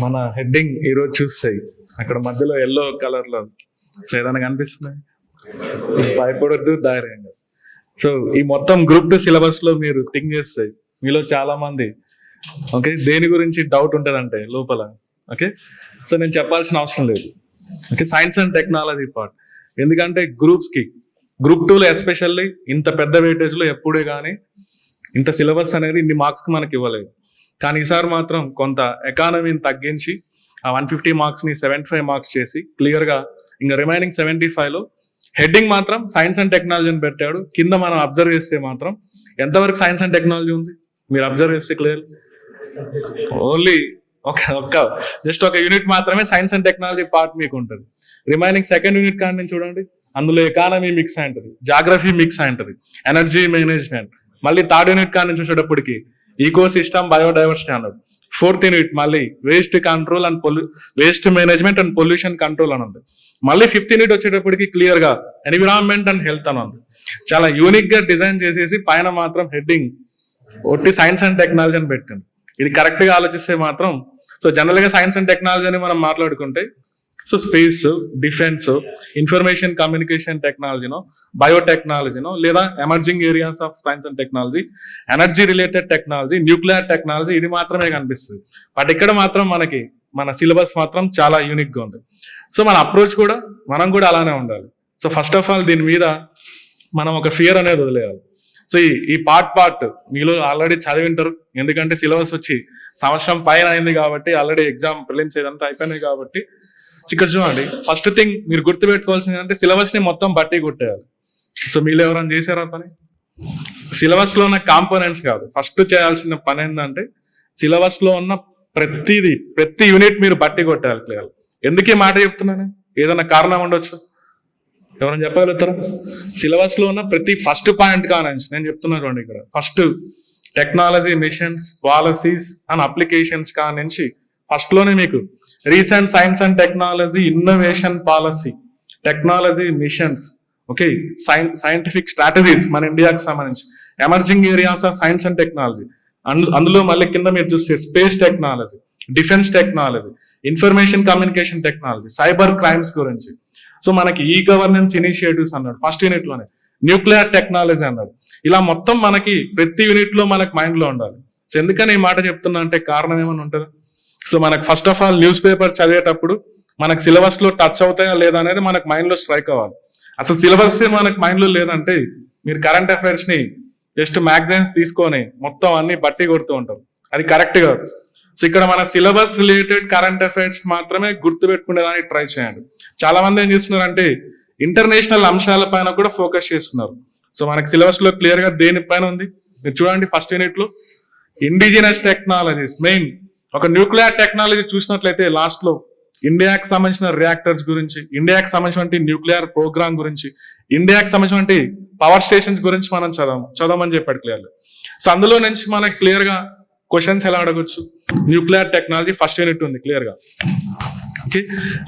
మన హెడ్డింగ్ ఈరోజు చూస్తాయి అక్కడ మధ్యలో ఎల్లో కలర్ లో ఏదైనా కనిపిస్తుంది, భయపడొద్దు ధైర్యంగా. సో ఈ మొత్తం గ్రూప్ 2 సిలబస్ లో మీరు థింక్ చేస్తాయి మీలో చాలా మంది ఓకే దేని గురించి డౌట్ ఉంటుందంటే లోపల ఓకే. సో నేను చెప్పాల్సిన అవసరం లేదు okay, science and technology part. ఎందుకంటే గ్రూప్ 2లో ఎస్పెషల్లీ ఇంత పెద్ద వెయిటేజ్లో ఎప్పుడే కానీ ఇంత సిలబస్ అనేది ఇన్ని మార్క్స్కి మనకి ఇవ్వలేదు. కానీ ఈసారి మాత్రం కొంత ఎకానమీని తగ్గించి ఆ 150 మార్క్స్ని 75 మార్క్స్ చేసి క్లియర్గా ఇంకా రిమైనింగ్ 75లో హెడ్డింగ్ మాత్రం సైన్స్ అండ్ టెక్నాలజీ అని పెట్టాడు. కింద మనం అబ్జర్వ్ చేస్తే మాత్రం ఎంతవరకు సైన్స్ అండ్ టెక్నాలజీ ఉంది మీరు అబ్జర్వ్ చేస్తే క్లియర్ ఓన్లీ జస్ట్ ఒక యూనిట్ మాత్రమే సైన్స్ అండ్ టెక్నాలజీ పార్ట్ మీకు ఉంటుంది. రిమైనింగ్ సెకండ్ యూనిట్ కానీ నేను చూడండి, అందులో ఎకానమీ మిక్స్ అంటది, జాగ్రఫీ మిక్స్ అంటది, ఎనర్జీ మేనేజ్మెంట్. మళ్ళీ థర్డ్ యూనిట్ కానీ చూసేటప్పటికి ఈకో సిస్టమ్, బయోడైవర్సిటీ అన్నాడు. ఫోర్త్ యూనిట్ మళ్ళీ waste control and waste management and pollution control అని ఉంది. మళ్ళీ ఫిఫ్త్ యూనిట్ వచ్చేటప్పటికి క్లియర్ గా ఎన్విరాన్మెంట్ అండ్ హెల్త్ అని ఉంది. చాలా యూనిక్ గా డిజైన్ చేసేసి పైన మాత్రం హెడ్డింగ్ ఒట్టి సైన్స్ అండ్ టెక్నాలజీ అని పెట్టింది. ఇది కరెక్ట్ గా ఆలోచిస్తే మాత్రం సో జనరల్ గా సైన్స్ అండ్ టెక్నాలజీ అని మనం మాట్లాడుకుంటే so space, defence, information communication టెక్నాలజీనో, బయోటెక్నాలజీనో, లేదా emerging areas of science and technology, energy related technology, nuclear technology, ఇది మాత్రమే కనిపిస్తుంది. బట్ ఇక్కడ మాత్రం మనకి మన సిలబస్ మాత్రం చాలా యూనిక్ గా ఉంది. సో మన అప్రోచ్ కూడా మనం కూడా అలానే ఉండాలి. సో ఫస్ట్ ఆఫ్ ఆల్ దీని మీద మనం ఒక ఫియర్ అనేది వదిలేయాలి. సో ఈ పార్ట్ మీలో ఆల్రెడీ చదివింటారు, ఎందుకంటే సిలబస్ వచ్చి సంవత్సరం పైన అయింది కాబట్టి, ఆల్రెడీ ఎగ్జామ్ ప్రిలిమ్స్ ఇదంతా అయిపోయినాయి కాబట్టి. ఇక్కడ చూడండి, ఫస్ట్ థింగ్ మీరు గుర్తుపెట్టుకోవాల్సింది అంటే సిలబస్ ని మొత్తం బట్టి కొట్టేయాలి. సో మీరు ఎవరైనా చేశారా పని? సిలబస్ లో ఉన్న కాంపోనెంట్స్ కాదు, ఫస్ట్ చేయాల్సిన పని ఏంటంటే సిలబస్ లో ఉన్న ప్రతి యూనిట్ మీరు బట్టి కొట్టాలి క్లియర్. ఎందుకు ఈ మాట చెప్తున్నాను? ఏదైనా కారణం ఉండొచ్చు, ఎవరైనా చెప్పగలుగుతారా? సిలబస్ లో ఉన్న ప్రతి ఫస్ట్ పాయింట్ కానించి నేను చెప్తున్నా చూడండి, ఇక్కడ first technology machines, policies and applications కానించి ఫస్ట్ లోనే మీకు recent science and technology innovation policy, technology machines, okay, scientific strategies మన ఇండియాకి సంబంధించి, emerging areas of science and technology, అందులో మళ్ళీ కింద మీరు చూస్తే space technology, defence technology, information communication technology, cyber crimes గురించి. సో మనకి ఈ గవర్నెన్స్ ఇనిషియేటివ్స్ అన్నాడు ఫస్ట్ యూనిట్ లోనే, న్యూక్లియర్ టెక్నాలజీ అన్నాడు. ఇలా మొత్తం మనకి ప్రతి యూనిట్ లో మనకు మైండ్ లో ఉండాలి. సో ఎందుకని ఈ మాట చెప్తున్నా అంటే కారణం ఏమైనా ఉంటుంది. సో మనకు first of all news paper చదివేటప్పుడు మనకు సిలబస్ లో టచ్ అవుతాయా లేదా అనేది మనకు మైండ్ లో స్ట్రైక్ అవ్వాలి. అసలు సిలబస్ మనకు మైండ్ లో లేదంటే మీరు కరెంట్ అఫైర్స్ ని జస్ట్ మ్యాగజైన్స్ తీసుకొని మొత్తం అన్ని బట్టి కొడుతూ ఉంటారు, అది కరెక్ట్ కాదు. సో ఇక్కడ మన సిలబస్ రిలేటెడ్ కరెంట్ అఫైర్స్ మాత్రమే గుర్తు పెట్టుకునేదానికి ట్రై చేయండి. చాలా మంది ఏం చేస్తున్నారంటే ఇంటర్నేషనల్ అంశాల పైన కూడా ఫోకస్ చేస్తున్నారు. సో మనకి సిలబస్ లో క్లియర్ గా దేనిపైన ఉంది మీరు చూడండి. ఫస్ట్ యూనిట్ లో ఇండిజినస్ టెక్నాలజీస్, మెయిన్ ఒక న్యూక్లియర్ టెక్నాలజీ చూసినట్లయితే లాస్ట్ లో ఇండియాకి సంబంధించిన రియాక్టర్స్ గురించి, ఇండియాకి సంబంధించిన న్యూక్లియర్ ప్రోగ్రామ్ గురించి, ఇండియాకి సంబంధించిన పవర్ స్టేషన్స్ గురించి మనం చదవమని చెప్పాడు క్లియర్. సో అందులో నుంచి మనకి క్లియర్ గా క్వశ్చన్స్ ఎలా అడగొచ్చు. న్యూక్లియర్ టెక్నాలజీ ఫస్ట్ యూనిట్ ఉంది క్లియర్ గా, ఓకే.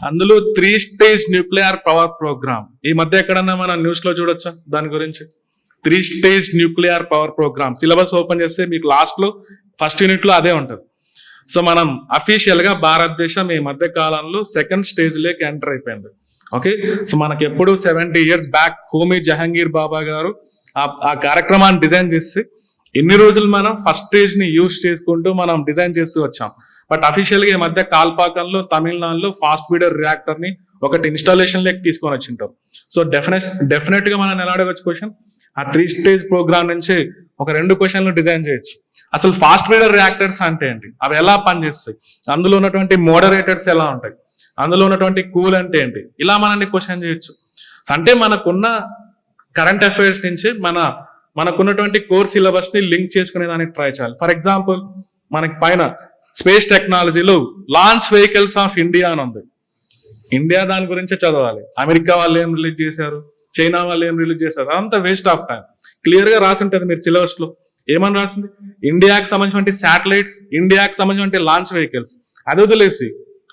అందులో 3 స్టేజ్ న్యూక్లియర్ పవర్ ప్రోగ్రామ్, ఈ మధ్య ఎక్కడన్నా మనం న్యూస్ లో చూడొచ్చా దాని గురించి? 3 stage nuclear power program syllabus open చేస్తే మీకు లాస్ట్ లో ఫస్ట్ యూనిట్ లో అదే ఉంటుంది. సో మనం అఫీషియల్ గా భారతదేశం ఈ మధ్య కాలంలో సెకండ్ స్టేజ్ లోకి ఎంటర్ అయిపోయింది, ఓకే. సో మనకి ఎప్పుడు 70 years బ్యాక్ హోమీ జహంగీర్ బాబా గారు ఆ కార్యక్రమాన్ని డిజైన్ చేసి ఇన్ని రోజులు మనం ఫస్ట్ స్టేజ్ ని యూజ్ చేసుకుంటూ మనం డిజైన్ చేస్తూ వచ్చాం. బట్ అఫీషియల్ గా ఈ మధ్య కాల్పాకంలో తమిళనాడులో ఫాస్ట్ బ్రీడర్ రియాక్టర్ ని ఒకటి ఇన్స్టాలేషన్ లెక్క తీసుకొని వచ్చింటారు. సో డెఫినెట్ గా మనం ఎలా అడగచ్చు క్వశ్చన్, ఆ 3 స్టేజ్ ప్రోగ్రామ్ నుంచి ఒక 2 క్వశ్చన్లు డిజైన్ చేయొచ్చు. అసలు ఫాస్ట్ బ్రీడర్ రియాక్టర్స్ అంటే ఏంటి, అవి ఎలా పనిచేస్తాయి, అందులో ఉన్నటువంటి మోడరేటర్స్ ఎలా ఉంటాయి, అందులో ఉన్నటువంటి కూల్ అంటే ఏంటి, ఇలా మనల్ని క్వశ్చన్ చేయొచ్చు. అంటే మనకున్న కరెంట్ అఫైర్స్ నుంచి మనకున్నటువంటి కోర్ సిలబస్ ని లింక్ చేసుకునే దానికి ట్రై చేయాలి. ఫర్ ఎగ్జాంపుల్ మనకి పైన స్పేస్ టెక్నాలజీలో లాంచ్ వెహికల్స్ ఆఫ్ ఇండియా అని ఉంది. ఇండియా దాని గురించే చదవాలి. అమెరికా వాళ్ళు ఏం రిలీజ్ చేశారు, చైనా వాళ్ళు ఏం రిలీజ్ చేశారు, అదంతా వేస్ట్ ఆఫ్ టైం. క్లియర్ గా రాసి ఉంటుంది మీరు సిలబస్ లో. ఏమని రాసింది? ఇండియాకి సంబంధించిన శాటిలైట్స్, ఇండియాకి సంబంధించిన లాంచ్ వెహికల్స్, అది వదిలేసి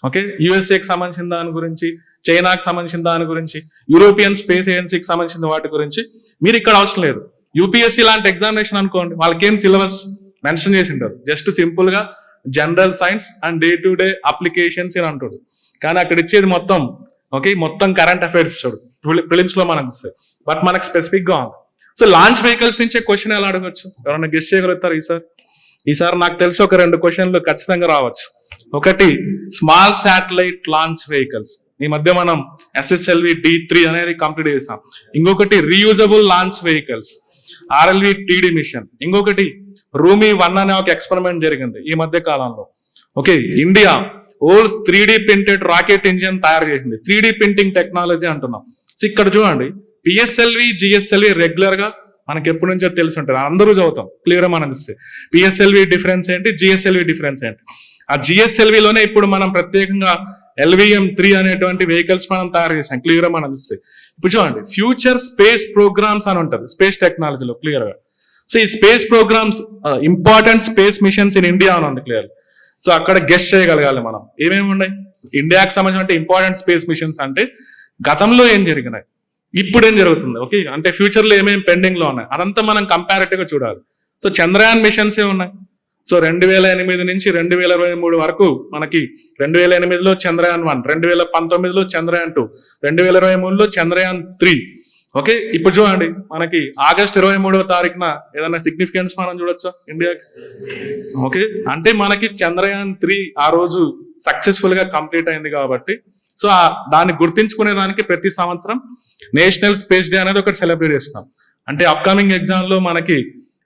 ఓకే యుఎస్ఏకి సంబంధించిన దాని గురించి, చైనాకి సంబంధించిన దాని గురించి, యూరోపియన్ స్పేస్ ఏజెన్సీకి సంబంధించిన వాటి గురించి మీరు ఇక్కడ అవసరం లేదు. యూపీఎస్సీ లాంటి ఎగ్జామినేషన్ అనుకోండి, వాళ్ళకి ఏం సిలబస్ మెన్షన్ చేసి ఉంటారు, జస్ట్ సింపుల్ గా general science and day to day applications అని అంటాడు. కానీ అక్కడ ఇచ్చేది మొత్తం మొత్తం కరెంట్ అఫైర్స్ ఇస్తాడు ప్రిలిమ్స్ లో మనకు ఇస్తాయి. బట్ మనకు స్పెసిఫిక్ గా ఉంది. సో లాంచ్ వెహికల్స్ నుంచే క్వశ్చన్ ఎలా అడగచ్చు? ఎవరైనా గెస్ట్ చేయగలుగుతారు? ఈసారి నాకు తెలిసి ఒక 2 క్వశ్చన్లు ఖచ్చితంగా రావచ్చు. ఒకటి స్మాల్ శాటిలైట్ లాంచ్ వెహికల్స్, ఈ మధ్య మనం SSLV D3 అనేది కంప్లీట్ చేసాం. ఇంకొకటి reusable launch vehicles RLV TD మిషన్. ఇంకొకటి రూమీ 1 అనే ఒక ఎక్స్పెరిమెంట్ జరిగింది ఈ మధ్య కాలంలో. India world 3D printed rocket engine తయారు చేసింది. 3D ప్రింటింగ్ టెక్నాలజీ అంటున్నాం. సో ఇక్కడ చూడండి, PSLV GSLV రెగ్యులర్ గా మనకి ఎప్పటి నుంచో తెలిసి ఉంటుంది, అందరూ చదువుతాం, క్లియర్ గా మనం చూస్తే PSLV డిఫరెన్స్ ఏంటి, GSLV డిఫరెన్స్ ఏంటి. ఆ GSLV లోనే ఇప్పుడు మనం ప్రత్యేకంగా LVM-3 అనేటువంటి వెహికల్స్ మనం తయారు చేసాం, క్లియర్ గా మనం చూస్తే. ఇప్పుడు చూడండి, ఫ్యూచర్ స్పేస్ ప్రోగ్రామ్స్ అని ఉంటుంది స్పేస్ టెక్నాలజీలో క్లియర్ గా. సో ఈ space programs important space missions in India అని ఉంది క్లియర్. సో అక్కడ గెస్ట్ చేయగలగాలి మనం ఏమేమి ఉన్నాయి ఇండియాకి సంబంధించిన ఇంపార్టెంట్ స్పేస్ మిషన్స్ అంటే గతంలో ఏం జరిగినాయి, ఇప్పుడు ఏం జరుగుతుంది, అంటే ఫ్యూచర్ లో ఏమేమి పెండింగ్ లో ఉన్నాయి, అదంతా మనం కంపారిటివ్ గా చూడాలి. సో చంద్రయాన్ మిషన్స్ ఏ ఉన్నాయి. సో 2008 నుంచి 2023 వరకు మనకి 2008లో చంద్రయాన్ 1, 2019లో చంద్రయాన్ 2, 2023లో చంద్రయాన్ 3. ఇప్పుడు చూడండి, మనకి ఆగస్ట్ 23వ తారీఖున ఏదైనా సిగ్నిఫికెన్స్ మనం చూడొచ్చా ఇండియాకి? అంటే మనకి చంద్రయాన్ 3 ఆ రోజు సక్సెస్ఫుల్ గా కంప్లీట్ అయింది కాబట్టి, సో దాన్ని గుర్తించుకునే దానికి ప్రతి సంవత్సరం నేషనల్ స్పేస్ డే అనేది ఒకటి సెలబ్రేట్ చేస్తున్నాం. అంటే అప్కమింగ్ ఎగ్జామ్ లో మనకి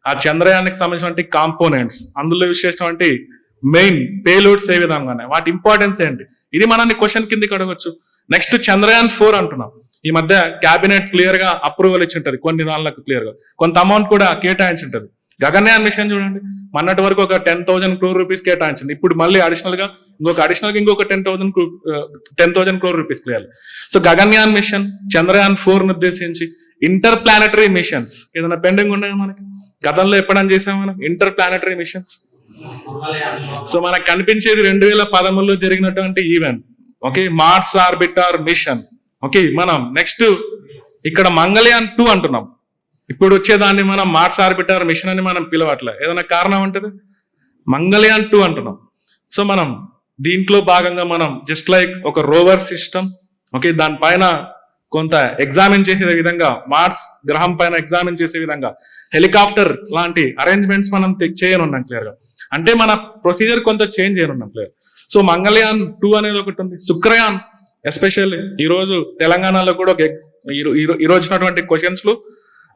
ఆ చంద్రయానికి సంబంధించిన కాంపోనెంట్స్, అందులో యూజ్ చేసినటువంటి మెయిన్ పేలోడ్స్ ఏ విధంగా వాటి ఇంపార్టెన్స్ ఏంటి, ఇది మనల్ని క్వశ్చన్ కిందకి అడగొచ్చు. నెక్స్ట్ చంద్రయాన్ 4 అంటున్నాం. ఈ మధ్య క్యాబినెట్ క్లియర్ గా అప్రూవల్ ఇచ్చి ఉంటుంది, కొన్ని దానిలకు క్లియర్ గా కొంత అమౌంట్ కూడా కేటాయించి ఉంటుంది. గగన్యాన్ మిషన్ చూడండి, మొన్నటి వరకు ఒక 10,000 crore రూపీస్ కేటాయించింది, ఇప్పుడు మళ్ళీ అడిషనల్ గా ఇంకొక 10,000 crore rupees clear. So Gaganyaan mission, Chandrayaan 4 ఉద్దేశించి ఇంటర్ ప్లానటరీ మిషన్స్ ఏదైనా పెండింగ్ ఉన్నాయి మనకి, గతంలో ఎప్పుడైనా చేసాం మనం ఇంటర్ ప్లానటరీ మిషన్స్. సో మనకు కనిపించేది 2013లో జరిగినటువంటి ఈవెంట్, మార్స్ ఆర్బిటర్ మిషన్. మనం నెక్స్ట్ ఇక్కడ మంగళయాన్ 2 అంటున్నాం, ఇప్పుడు వచ్చేదాన్ని మనం మార్స్ ఆర్బిటర్ మిషన్ అని మనం పిలవట్లే, ఏదైనా కారణం ఉంటుంది, మంగళయాన్ 2 అంటున్నాం. సో మనం దీంట్లో భాగంగా మనం జస్ట్ లైక్ ఒక రోవర్ సిస్టమ్, దానిపైన కొంత ఎగ్జామిన్ చేసే విధంగా, మార్స్ గ్రహం పైన ఎగ్జామిన్ చేసే విధంగా హెలికాప్టర్ లాంటి అరేంజ్మెంట్స్ మనం చేయనున్నాం క్లియర్ గా. అంటే మన ప్రొసీజర్ కొంత చేంజ్ చేయనున్నాం క్లియర్. సో మంగళయాన్ 2 అనేది ఒకటి ఉంది. శుక్రయాన్ ఎస్పెషల్లీ ఈ రోజు తెలంగాణలో కూడా ఈ రోజు వచ్చినటువంటి క్వశ్చన్స్ లో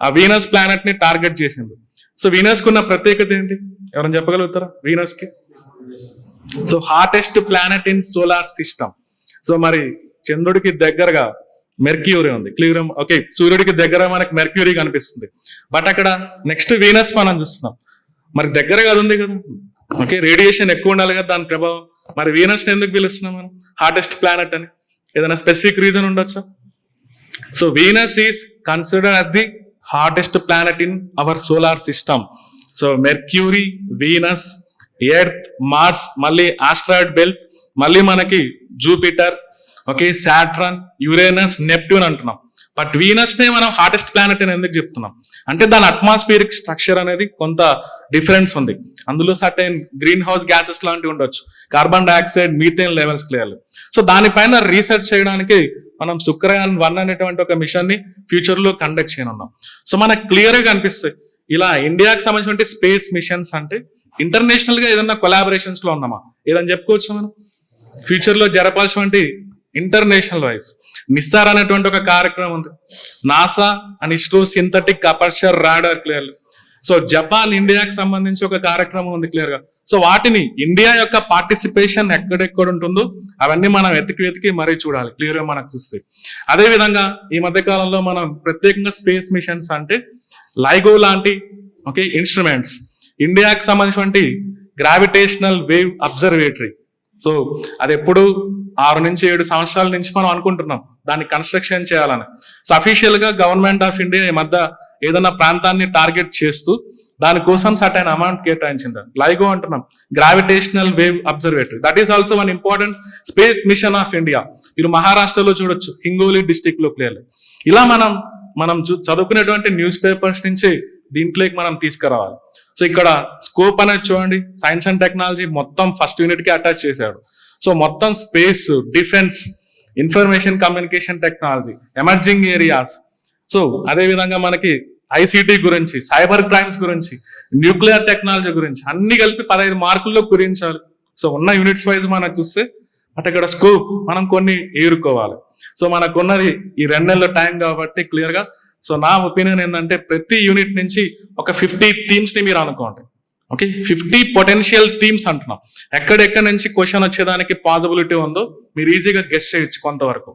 ఆ వీనస్ ప్లానెట్ ని టార్గెట్ చేసింది. సో వీనస్ కు ఉన్న ప్రత్యేకత ఏంటి, ఎవరైనా చెప్పగలుగుతారా వీనస్ కి? So hardest planet in solar system. So మరి చంద్రుడికి దగ్గరగా మెర్క్యూరీ ఉంది క్లియర్. సూర్యుడికి దగ్గర మనకి మెర్క్యూరీ కనిపిస్తుంది, బట్ అక్కడ నెక్స్ట్ వీనస్ మనం చూస్తున్నాం, మరి దగ్గరగా అది ఉంది కదా. రేడియేషన్ ఎక్కువ ఉండాలి కదా దాని ప్రభావం. మరి వీనస్ ఎందుకు పిలుస్తున్నాం మనం హార్టెస్ట్ ప్లానెట్ అని? ఏదైనా స్పెసిఫిక్ రీజన్ ఉండొచ్చా? So Venus is considered as the hottest planet in our solar system. So Mercury, Venus, Earth, Mars, మళ్ళీ ఆస్ట్రాయిడ్ బెల్ట్, మళ్ళీ మనకి జూపిటర్, సాటర్న్, యురేనస్, నెప్ట్యూన్ అంటున్నాం. బట్ వీనస్ నే మనం హార్టెస్ట్ ప్లానెట్ అని ఎందుకు చెప్తున్నాం అంటే దాని అట్మాస్ఫియరిక్ స్ట్రక్చర్ అనేది కొంత డిఫరెన్స్ ఉంది. అందులో సర్టైన్ గ్రీన్ హౌస్ గ్యాసెస్ లాంటివి ఉండొచ్చు, carbon dioxide, methane levels clear. So దానిపైన రీసెర్చ్ చేయడానికి మనం శుక్రయాన్ 1 అనేటువంటి ఒక మిషన్ ని ఫ్యూచర్ లో కండక్ట్ చేయనున్నాం. సో మనకు క్లియర్ గా కనిపిస్తాయి ఇలా ఇండియాకి సంబంధించిన స్పేస్ మిషన్స్ అంటే ఇంటర్నేషనల్ గా ఏదన్నా కొలాబరేషన్స్ లో ఉన్నామా ఏదని చెప్పుకోవచ్చు మనం. ఫ్యూచర్ లో జరపాల్సిన ఇంటర్నేషనల్ వైజ్ నిస్సార్ అనేటువంటి ఒక కార్యక్రమం ఉంది, NASA and ISRO synthetic aperture radar clear. So Japan, ఇండియాకి సంబంధించి ఒక కార్యక్రమం ఉంది క్లియర్ గా. సో వాటిని ఇండియా యొక్క పార్టిసిపేషన్ ఎక్కడెక్కడ ఉంటుందో అవన్నీ మనం వెతికి మరీ చూడాలి క్లియర్ గా మనకు చూస్తే. అదే విధంగా ఈ మధ్య కాలంలో మనం ప్రత్యేకంగా స్పేస్ మిషన్స్ అంటే లైగో లాంటి ఇన్స్ట్రుమెంట్స్, ఇండియాకి సంబంధించిన గ్రావిటేషనల్ వేవ్ అబ్జర్వేటరీ. సో అది ఎప్పుడు 6 నుంచి 7 సంవత్సరాల నుంచి మనం అనుకుంటున్నాం దాన్ని కన్స్ట్రక్షన్ చేయాలని. సో అఫీషియల్ గా గవర్నమెంట్ ఆఫ్ ఇండియా ఈ మధ్య ఏదైనా ప్రాంతాన్ని టార్గెట్ చేస్తూ దానికోసం సర్టైన్ అమౌంట్ కేటాయించింది. లైగో అంటున్నాం, gravitational wave observatory. That is also one important space machine of India. మీరు మహారాష్ట్రలో చూడొచ్చు, హింగోలి డిస్ట్రిక్ట్ లో క్లియర్లీ. ఇలా మనం చదువుకునేటువంటి న్యూస్ పేపర్స్ నుంచి దీంట్లోకి మనం తీసుకురావాలి. సో ఇక్కడ స్కోప్ అనేది చూడండి, సైన్స్ అండ్ టెక్నాలజీ మొత్తం ఫస్ట్ యూనిట్ కి అటాచ్ చేశాడు. సో మొత్తం space, defence, information communication technology, emerging areas, so అదే విధంగా మనకి ఐసిటి గురించి, సైబర్ క్రైమ్స్ గురించి, న్యూక్లియర్ టెక్నాలజీ గురించి అన్ని కలిపి 15 మార్కుల్లో గురించాలి. సో ఉన్న యూనిట్స్ వైజ్ మనకు చూస్తే అటు ఇక్కడ స్కోప్ మనం కొన్ని ఏరుకోవాలి. సో మనకున్నది ఈ 2 నెలల టైం కాబట్టి క్లియర్ గా, సో నా ఒపీనియన్ ఏంటంటే ప్రతి యూనిట్ నుంచి ఒక 50 థీమ్స్ ని మీరు అనుకోండి. ఓకే, 50 పొటెన్షియల్ థీమ్స్ అంటున్నాం. ఎక్కడెక్కడ నుంచి క్వశ్చన్ వచ్చేదానికి పాసిబిలిటీ ఉందో మీరు ఈజీగా గెస్ చేయొచ్చు కొంతవరకు.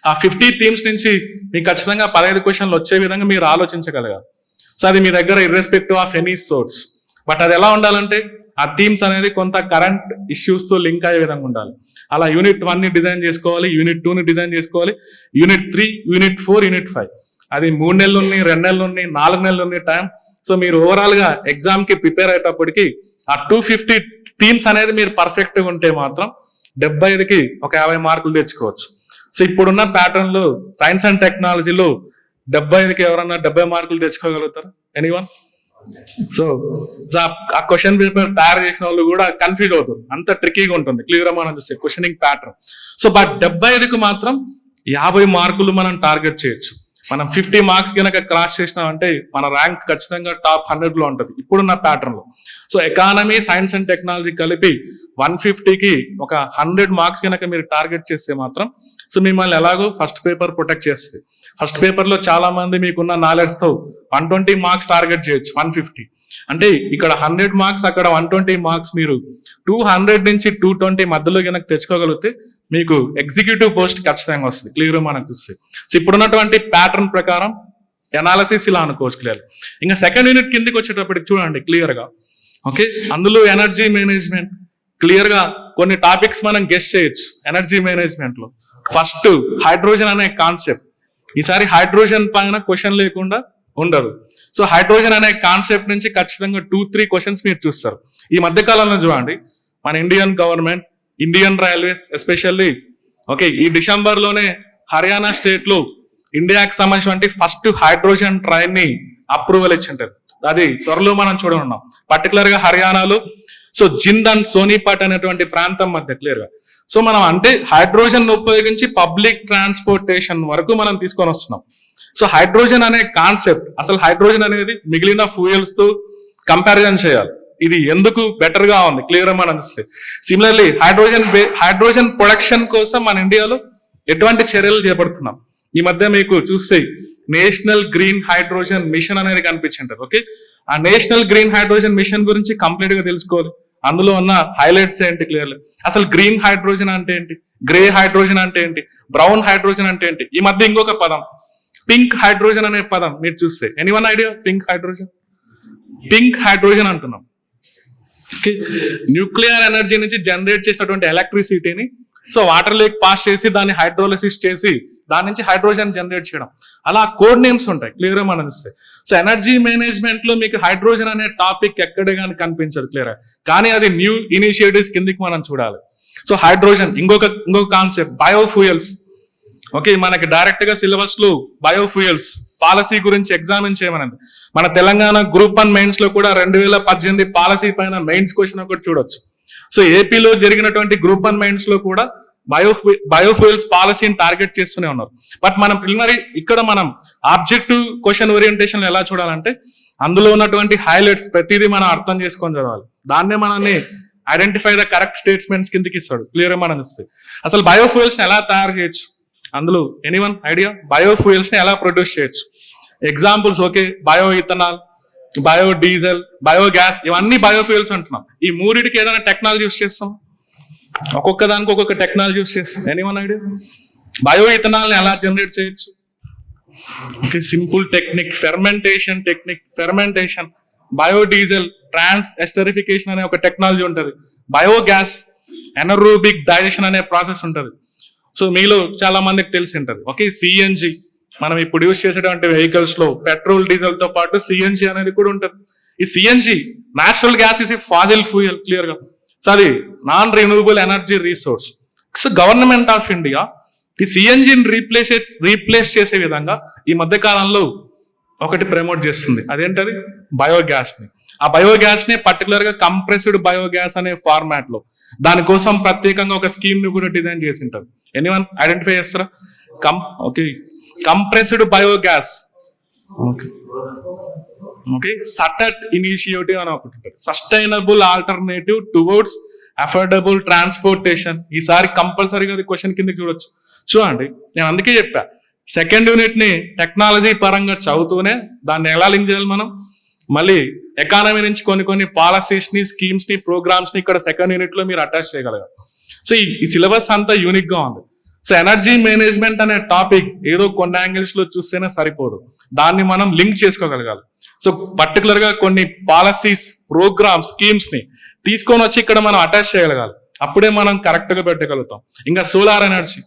ఆ 50 థీమ్స్ నుంచి మీకు ఖచ్చితంగా 15 క్వశ్చన్లు వచ్చే విధంగా మీరు ఆలోచించగలగాలి. సో అది మీ దగ్గర irrespective of any source. But అది ఎలా ఉండాలంటే ఆ థీమ్స్ అనేది కొంత కరెంట్ ఇష్యూస్ తో లింక్ అయ్యే విధంగా ఉండాలి. అలా యూనిట్ 1 ని డిజైన్ చేసుకోవాలి, యూనిట్ 2 ని డిజైన్ చేసుకోవాలి, యూనిట్ 3, యూనిట్ 4, యూనిట్ 5. అది 3 నెలలు ఉన్నాయి, 2 నెలలు ఉన్నాయి, 4 నెలలు ఉన్నాయి టైం. సో మీరు ఓవరాల్ గా ఎగ్జామ్ కి ప్రిపేర్ అయ్యేటప్పటికి ఆ 250 థీమ్స్ అనేది మీరు పర్ఫెక్ట్ గా ఉంటే మాత్రం 75కి ఒక 50 మార్కులు తెచ్చుకోవచ్చు. సో ఇప్పుడున్న ప్యాటర్న్ లో సైన్స్ అండ్ టెక్నాలజీలో 75కి ఎవరన్నా 70 మార్కులు తెచ్చుకోగలుగుతారు? ఎనీవన్? సో ఆ క్వశ్చన్ పేపర్ తయారు చేసిన వాళ్ళు కూడా కన్ఫ్యూజ్ అవుతారు, అంత ట్రికీగా ఉంటుంది క్లియర్ గా మనం చూస్తే క్వశ్చనింగ్ ప్యాటర్న్. సో బట్ 75కి మాత్రం 50 మార్కులు మనం టార్గెట్ చేయొచ్చు. మనం 50 మార్క్స్ కనుక క్రాస్ చేసినామంటే మన ర్యాంక్ ఖచ్చితంగా టాప్ 100 లో ఉంటుంది ఇప్పుడున్న ప్యాటర్న్ లో. So economy, science and technology కలిపి 150కి ఒక 100 మార్క్స్ కనుక మీరు టార్గెట్ చేస్తే మాత్రం సో మిమ్మల్ని ఎలాగో ఫస్ట్ పేపర్ ప్రొటెక్ట్ చేస్తుంది. ఫస్ట్ పేపర్ లో చాలా మంది మీకున్న నాలెడ్జ్ తో 120 మార్క్స్ టార్గెట్ చేయొచ్చు. 150 అంటే ఇక్కడ 100 మార్క్స్, అక్కడ 120 మార్క్స్. మీరు 200 నుంచి 220 మధ్యలో కనుక తెచ్చుకోగలిగితే మీకు ఎగ్జిక్యూటివ్ పోస్ట్ ఖచ్చితంగా వస్తుంది క్లియర్ మనకు చూస్తే. సో ఇప్పుడున్నటువంటి ప్యాటర్న్ ప్రకారం ఎనాలిసిస్ ఇలా అనుకోవచ్చు క్లియర్. ఇంకా సెకండ్ యూనిట్ కిందకి వచ్చేటప్పటికి చూడండి క్లియర్ గా. ఓకే, అందులో ఎనర్జీ మేనేజ్మెంట్ క్లియర్ గా కొన్ని టాపిక్స్ మనం గెస్ట్ చేయొచ్చు. ఎనర్జీ మేనేజ్మెంట్ లో ఫస్ట్ హైడ్రోజన్ అనే కాన్సెప్ట్. ఈసారి హైడ్రోజన్ పైన క్వశ్చన్ లేకుండా ఉండదు. సో హైడ్రోజన్ అనే కాన్సెప్ట్ నుంచి ఖచ్చితంగా 2-3 క్వశ్చన్స్ మీరు చూస్తారు. ఈ మధ్య కాలంలో చూడండి మన Indian government, Indian railways especially okay ఈ డిసెంబర్ లోనే హర్యానా స్టేట్ లో ఇండియాకి సంబంధించిన ఫస్ట్ హైడ్రోజన్ ట్రైన్ ని అప్రూవల్ ఇచ్చింటారు. అది త్వరలో మనం చూడనున్నాం. పర్టికులర్ గా హర్యానాలో సో జింద్ అండ్ సోనీపట్ అనేటువంటి ప్రాంతం మధ్య క్లియర్ గా. సో మనం అంటే హైడ్రోజన్ ఉపయోగించి పబ్లిక్ ట్రాన్స్పోర్టేషన్ వరకు మనం తీసుకొని వస్తున్నాం. సో హైడ్రోజన్ అనే కాన్సెప్ట్, అసలు హైడ్రోజన్ అనేది మిగిలిన ఫ్యూయల్స్ తో కంపారిజన్ చేయాలి. ఇది ఎందుకు బెటర్ గా ఉంది క్లియర్ గా మనం చూస్తే. సిమిలర్లీ హైడ్రోజన్ ప్రొడక్షన్ కోసం మన ఇండియాలో ఎటువంటి చర్యలు చేపడుతున్నాం. ఈ మధ్య మీకు చూస్తే నేషనల్ గ్రీన్ హైడ్రోజన్ మిషన్ అనేది కనిపించింటారు. ఓకే, ఆ నేషనల్ గ్రీన్ హైడ్రోజన్ మిషన్ గురించి కంప్లీట్ గా తెలుసుకోవాలి. అందులో ఉన్న హైలైట్స్ ఏంటి క్లియర్లీ, అసలు గ్రీన్ హైడ్రోజన్ అంటే ఏంటి, గ్రే హైడ్రోజన్ అంటే ఏంటి, బ్రౌన్ హైడ్రోజన్ అంటే ఏంటి. ఈ మధ్య ఇంకొక పదం పింక్ హైడ్రోజన్ అనే పదం మీరు చూస్తే ఎనీవన్ ఐడియా? పింక్ హైడ్రోజన్ అంటున్నాం. న్యూక్లియర్ ఎనర్జీ నుంచి జనరేట్ చేసినటువంటి ఎలక్ట్రిసిటీని సో వాటర్ లేక్ పాస్ చేసి దాన్ని హైడ్రోలసిస్ చేసి దాని నుంచి హైడ్రోజన్ జనరేట్ చేయడం, అలా కోడ్ నేమ్స్ ఉంటాయి క్లియర్ గా మనం చూస్తే. సో ఎనర్జీ మేనేజ్మెంట్ లో మీకు హైడ్రోజన్ అనే టాపిక్ ఎక్కడ కానీ కనిపించదు క్లియర్, కానీ అది న్యూ ఇనిషియేటివ్స్ కిందకి మనం చూడాలి. సో హైడ్రోజన్ ఇంకొక కాన్సెప్ట్ బయోఫ్యూయల్స్. ఓకే, మనకి డైరెక్ట్ గా సిలబస్ లో బయోఫ్యూయల్స్ పాలసీ గురించి ఎగ్జామిన్ చేయమనండి. మన తెలంగాణ గ్రూప్ 1 మెయిన్స్ లో కూడా 2018 పాలసీ పైన మెయిన్స్ క్వశ్చన్ ఒకటి చూడొచ్చు. సో ఏపీలో జరిగినటువంటి గ్రూప్ 1 మెయిన్స్ లో కూడా బయోఫ్యూయల్స్ పాలసీని టార్గెట్ చేస్తూనే ఉన్నారు. బట్ మనం ప్రిలిమినరీ ఇక్కడ మనం ఆబ్జెక్టివ్ క్వశ్చన్ ఓరియంటేషన్ ఎలా చూడాలంటే అందులో ఉన్నటువంటి హైలైట్స్ ప్రతిదీ మనం అర్థం చేసుకొని చదవాలి. దాన్నే మనల్ని ఐడెంటిఫై ద కరెక్ట్ స్టేట్మెంట్స్ కిందకి ఇస్తాడు క్లియర్ గా మనం చూస్తే. అసలు బయోఫ్యూయల్స్ ని ఎలా తయారు చేయొచ్చు, అందులో ఎనీవన్ ఐడియా? బయోఫ్యూయల్స్ ని ఎలా ప్రొడ్యూస్ చేయొచ్చు? Examples okay, bio ethanol, bio diesel, biogas, ఇవన్నీ బయోఫ్యూయల్స్ అంటున్నాం. ఈ మూడిటికి ఏదైనా టెక్నాలజీ యూస్ చేస్తాం, ఒక్కొక్క దానికి ఒక్కొక్క టెక్నాలజీ యూస్ చేస్తాం. Anyone idea? బయో ఇథనాల్ ని ఎలా జనరేట్ చేయొచ్చు? Okay, simple technique, fermentation. Biodiesel transesterification అనే ఒక టెక్నాలజీ ఉంటుంది. బయోగ్యాస్ ఎనరోబిక్ డైజెషన్ అనే ప్రాసెస్ ఉంటుంది. సో మీలో చాలా మందికి తెలిసి ఉంటుంది. ఓకే, సిఎన్జి మనం ఇప్పుడు యూజ్ చేసేటువంటి వెహికల్స్ లో పెట్రోల్ డీజిల్ తో పాటు సిఎన్జి అనేది కూడా ఉంటుంది. ఈ CNG natural gas is a Faasil fuel clear గా. సో అది non renewable energy resource. So government of India ఈ సిఎన్జిని రీప్లేస్ చేసే విధంగా ఈ మధ్య కాలంలో ఒకటి ప్రమోట్ చేస్తుంది. అదేంటది? బయోగ్యాస్ ని. ఆ బయోగ్యాస్ ని పర్టికులర్ గా కంప్రెస్డ్ బయోగ్యాస్ అనే ఫార్మాట్ లో దానికోసం ప్రత్యేకంగా ఒక స్కీమ్ ని కూడా డిజైన్ చేసి ఉంటుంది. ఎనీవన్ ఐడెంటిఫై చేస్తారా? Okay, compressed biogas. Okay, SATAT initiative అని ఒకటి ఉంటుంది. Sustainable alternative towards affordable transportation. ఈసారి కంపల్సరీగా క్వశ్చన్ కింద చూడొచ్చు. చూడండి, నేను అందుకే చెప్పా, సెకండ్ యూనిట్ ని టెక్నాలజీ పరంగా చదువుతూనే దాన్ని ఎలా లింక్ చేయాలి మనం, మళ్ళీ ఎకానమీ నుంచి కొన్ని పాలసీస్ ని, స్కీమ్స్ ని, ప్రోగ్రామ్స్ ని ఇక్కడ సెకండ్ యూనిట్ లో మీరు అటాచ్ చేయగలగాలి. సో ఈ సిలబస్ అంతా యూనిక్ గా ఉంది. సో ఎనర్జీ మేనేజ్మెంట్ అనే టాపిక్ ఏదో కొన్ని యాంగిల్స్ లో చూస్తేనే సరిపోదు, దాన్ని మనం లింక్ చేసుకోగలగాలి. సో పర్టికులర్ గా కొన్ని పాలసీస్, ప్రోగ్రామ్స్, స్కీమ్స్ ని తీసుకొని వచ్చి ఇక్కడ మనం అటాచ్ చేయగలగాలి. అప్పుడే మనం కరెక్ట్ గా పెట్టగలుగుతాం. ఇంకా సోలార్ ఎనర్జీ,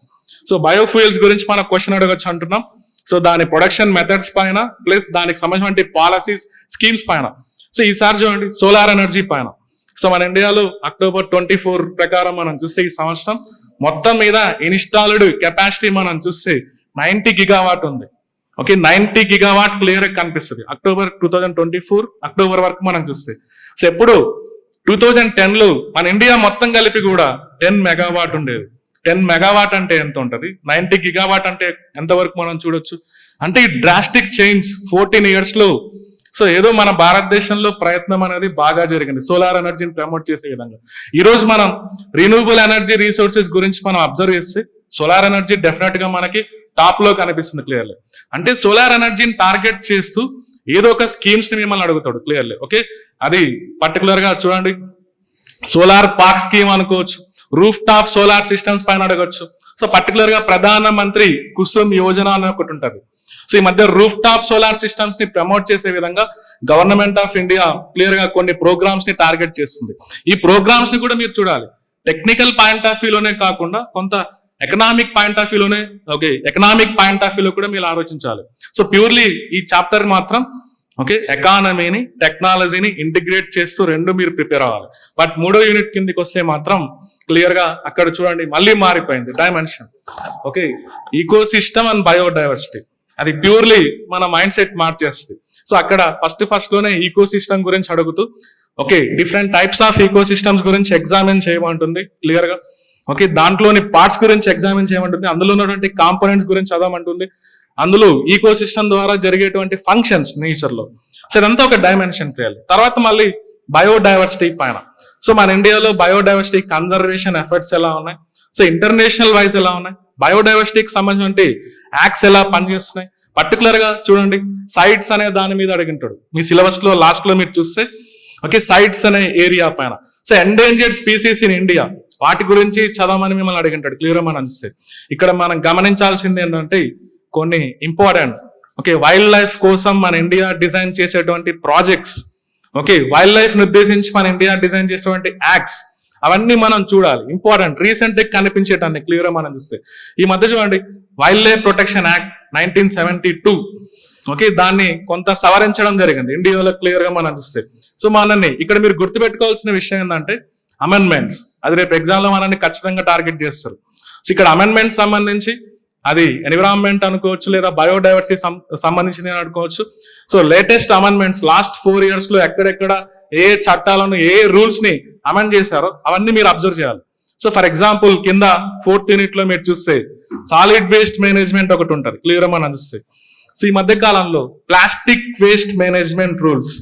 సో బయోఫ్యూయల్స్ గురించి మనం క్వశ్చన్ అడగచ్చు అంటున్నాం. సో దాని ప్రొడక్షన్ మెథడ్స్ పైన ప్లస్ దానికి సంబంధించిన పాలసీస్, స్కీమ్స్ పైన. సో ఈసారి చూడండి సోలార్ ఎనర్జీ పైన. సో మన ఇండియాలో October 24 ప్రకారం మనం చూస్తే ఈ సంవత్సరం మొత్తం మీద ఇన్స్టాల్డ్ కెపాసిటీ మనం చూస్తే 90 గిగావాట్ ఉంది. ఓకే, 90 గిగావాట్ క్లియర్ కనిపిస్తుంది October 2024 అక్టోబర్ వరకు మనం చూస్తే. సో ఎప్పుడు 2010లో మన ఇండియా మొత్తం కలిపి కూడా 10 మెగావాట్ ఉండేది. 10 మెగావాట్ అంటే ఎంత ఉంటుంది? 90 గిగావాట్ అంటే ఎంతవరకు మనం చూడొచ్చు? అంటే ఈ డ్రాస్టిక్ చేంజ్ 14 years లో. సో ఏదో మన భారతదేశంలో ప్రయత్నం అనేది బాగా జరిగింది సోలార్ ఎనర్జీని ప్రమోట్ చేసే విధంగా. ఈ రోజు మనం రిన్యూవబుల్ ఎనర్జీ రిసోర్సెస్ గురించి మనం అబ్జర్వ్ చేస్తే సోలార్ ఎనర్జీ డెఫినెట్ గా మనకి టాప్ లో కనిపిస్తుంది క్లియర్లీ. అంటే సోలార్ ఎనర్జీని టార్గెట్ చేస్తూ ఏదో ఒక స్కీమ్స్ ని మిమ్మల్ని అడుగుతాడు క్లియర్లీ. ఓకే, అది పర్టికులర్ గా చూడండి, సోలార్ పార్క్ స్కీమ్ అనుకోవచ్చు, రూఫ్ టాప్ సోలార్ సిస్టమ్స్ పైన అడగచ్చు. సో పర్టికులర్ గా ప్రధాన మంత్రి కుసుమ్ యోజన అని ఒకటి ఉంటుంది. సో ఈ మధ్య రూఫ్ టాప్ సోలార్ సిస్టమ్స్ ని ప్రమోట్ చేసే విధంగా గవర్నమెంట్ ఆఫ్ ఇండియా క్లియర్ గా కొన్ని ప్రోగ్రామ్స్ ని టార్గెట్ చేస్తుంది. ఈ ప్రోగ్రామ్స్ ని కూడా మీరు చూడాలి, టెక్నికల్ పాయింట్ ఆఫ్ వ్యూలోనే కాకుండా కొంత ఎకనామిక్ పాయింట్ ఆఫ్ వ్యూలోనే. ఓకే, ఎకనామిక్ పాయింట్ ఆఫ్ వ్యూలో కూడా మీరు ఆలోచించాలి. సో ప్యూర్లీ ఈ చాప్టర్ మాత్రం ఓకే ఎకానమీని, టెక్నాలజీని ఇంటిగ్రేట్ చేస్తూ రెండు మీరు ప్రిపేర్ అవ్వాలి. బట్ 3వ యూనిట్ కిందకి వస్తే మాత్రం క్లియర్ గా అక్కడ చూడండి మళ్ళీ మారిపోయింది dimension. Okay, eco system and biodiversity, అది ప్యూర్లీ మన మైండ్ సెట్ మార్చేస్తుంది. సో అక్కడ ఫస్ట్ లోనే ఈకో సిస్టమ్ గురించి అడుగుతూ okay different types of eco systems గురించి ఎగ్జామిన్ చేయమంటుంది క్లియర్ గా. ఓకే, దాంట్లోని పార్ట్స్ గురించి ఎగ్జామిన్ చేయమంటుంది, అందులో ఉన్నటువంటి కాంపోనెంట్స్ గురించి చదవమంటుంది, అందులో ఈకో సిస్టమ్ ద్వారా జరిగేటువంటి ఫంక్షన్స్ నేచర్ లో. సో ఇదంతా ఒక డైమెన్షన్ క్లియర్. తర్వాత మళ్ళీ బయోడైవర్సిటీ పైన. సో మన ఇండియాలో బయోడైవర్సిటీ కన్జర్వేషన్ ఎఫర్ట్స్ ఎలా ఉన్నాయి, సో ఇంటర్నేషనల్ వైజ్ ఎలా ఉన్నాయి, బయోడైవర్సిటీకి సంబంధించిన యాక్ట్స్ ఎలా పనిచేస్తున్నాయి. పర్టికులర్ గా చూడండి సైట్స్ అనే దాని మీద అడిగింటాడు మీ సిలబస్ లో లాస్ట్ లో మీరు చూస్తే. ఓకే, సైట్స్ అనే ఏరియా పైన. So endangered species in India వాటి గురించి చదవమని మిమ్మల్ని అడిగింటాడు క్లియర్ గా. మనం చూస్తే ఇక్కడ మనం గమనించాల్సింది ఏంటంటే కొన్ని ఇంపార్టెంట్ ఓకే వైల్డ్ లైఫ్ కోసం మన ఇండియా డిజైన్ చేసేటువంటి ప్రాజెక్ట్స్, ఓకే వైల్డ్ లైఫ్ ని ఉద్దేశించి మన ఇండియా డిజైన్ చేసేటువంటి యాక్ట్స్, అవన్నీ మనం చూడాలి. ఇంపార్టెంట్ రీసెంట్ కనిపించేటాన్ని క్లియర్ గా మనం చూస్తే ఈ మధ్య చూడండి wild life protection act 1972. Okay, దాన్ని కొంత సవరించడం జరిగింది ఇండియాలో క్లియర్ గా మనం చూస్తే. సో మనల్ని ఇక్కడ మీరు గుర్తుపెట్టుకోవాల్సిన విషయం ఏంటంటే అమెండ్మెంట్స్, అది రేపు ఎగ్జామ్ లో మనల్ని ఖచ్చితంగా టార్గెట్ చేస్తారు. సో ఇక్కడ అమెండ్మెంట్స్ సంబంధించి అది ఎన్విరాన్మెంట్ అనుకోవచ్చు లేదా బయోడైవర్సిటీ సంబంధించింది అనుకోవచ్చు. So latest amendments last 4 years లో ఎక్కడెక్కడ ఏ చట్టాలను, ఏ రూల్స్ ని అమెండ్ చేశారో అవన్నీ మీరు అబ్జర్వ్ చేయాలి. సో ఫర్ ఎగ్జాంపుల్ కింద 4th యూనిట్ లో మీరు చూస్తే సాలిడ్ వేస్ట్ మేనేజ్మెంట్ ఒకటి ఉంటుంది క్లియర్ మనం చూస్తే. సో ఈ మధ్య కాలంలో plastic waste management rules,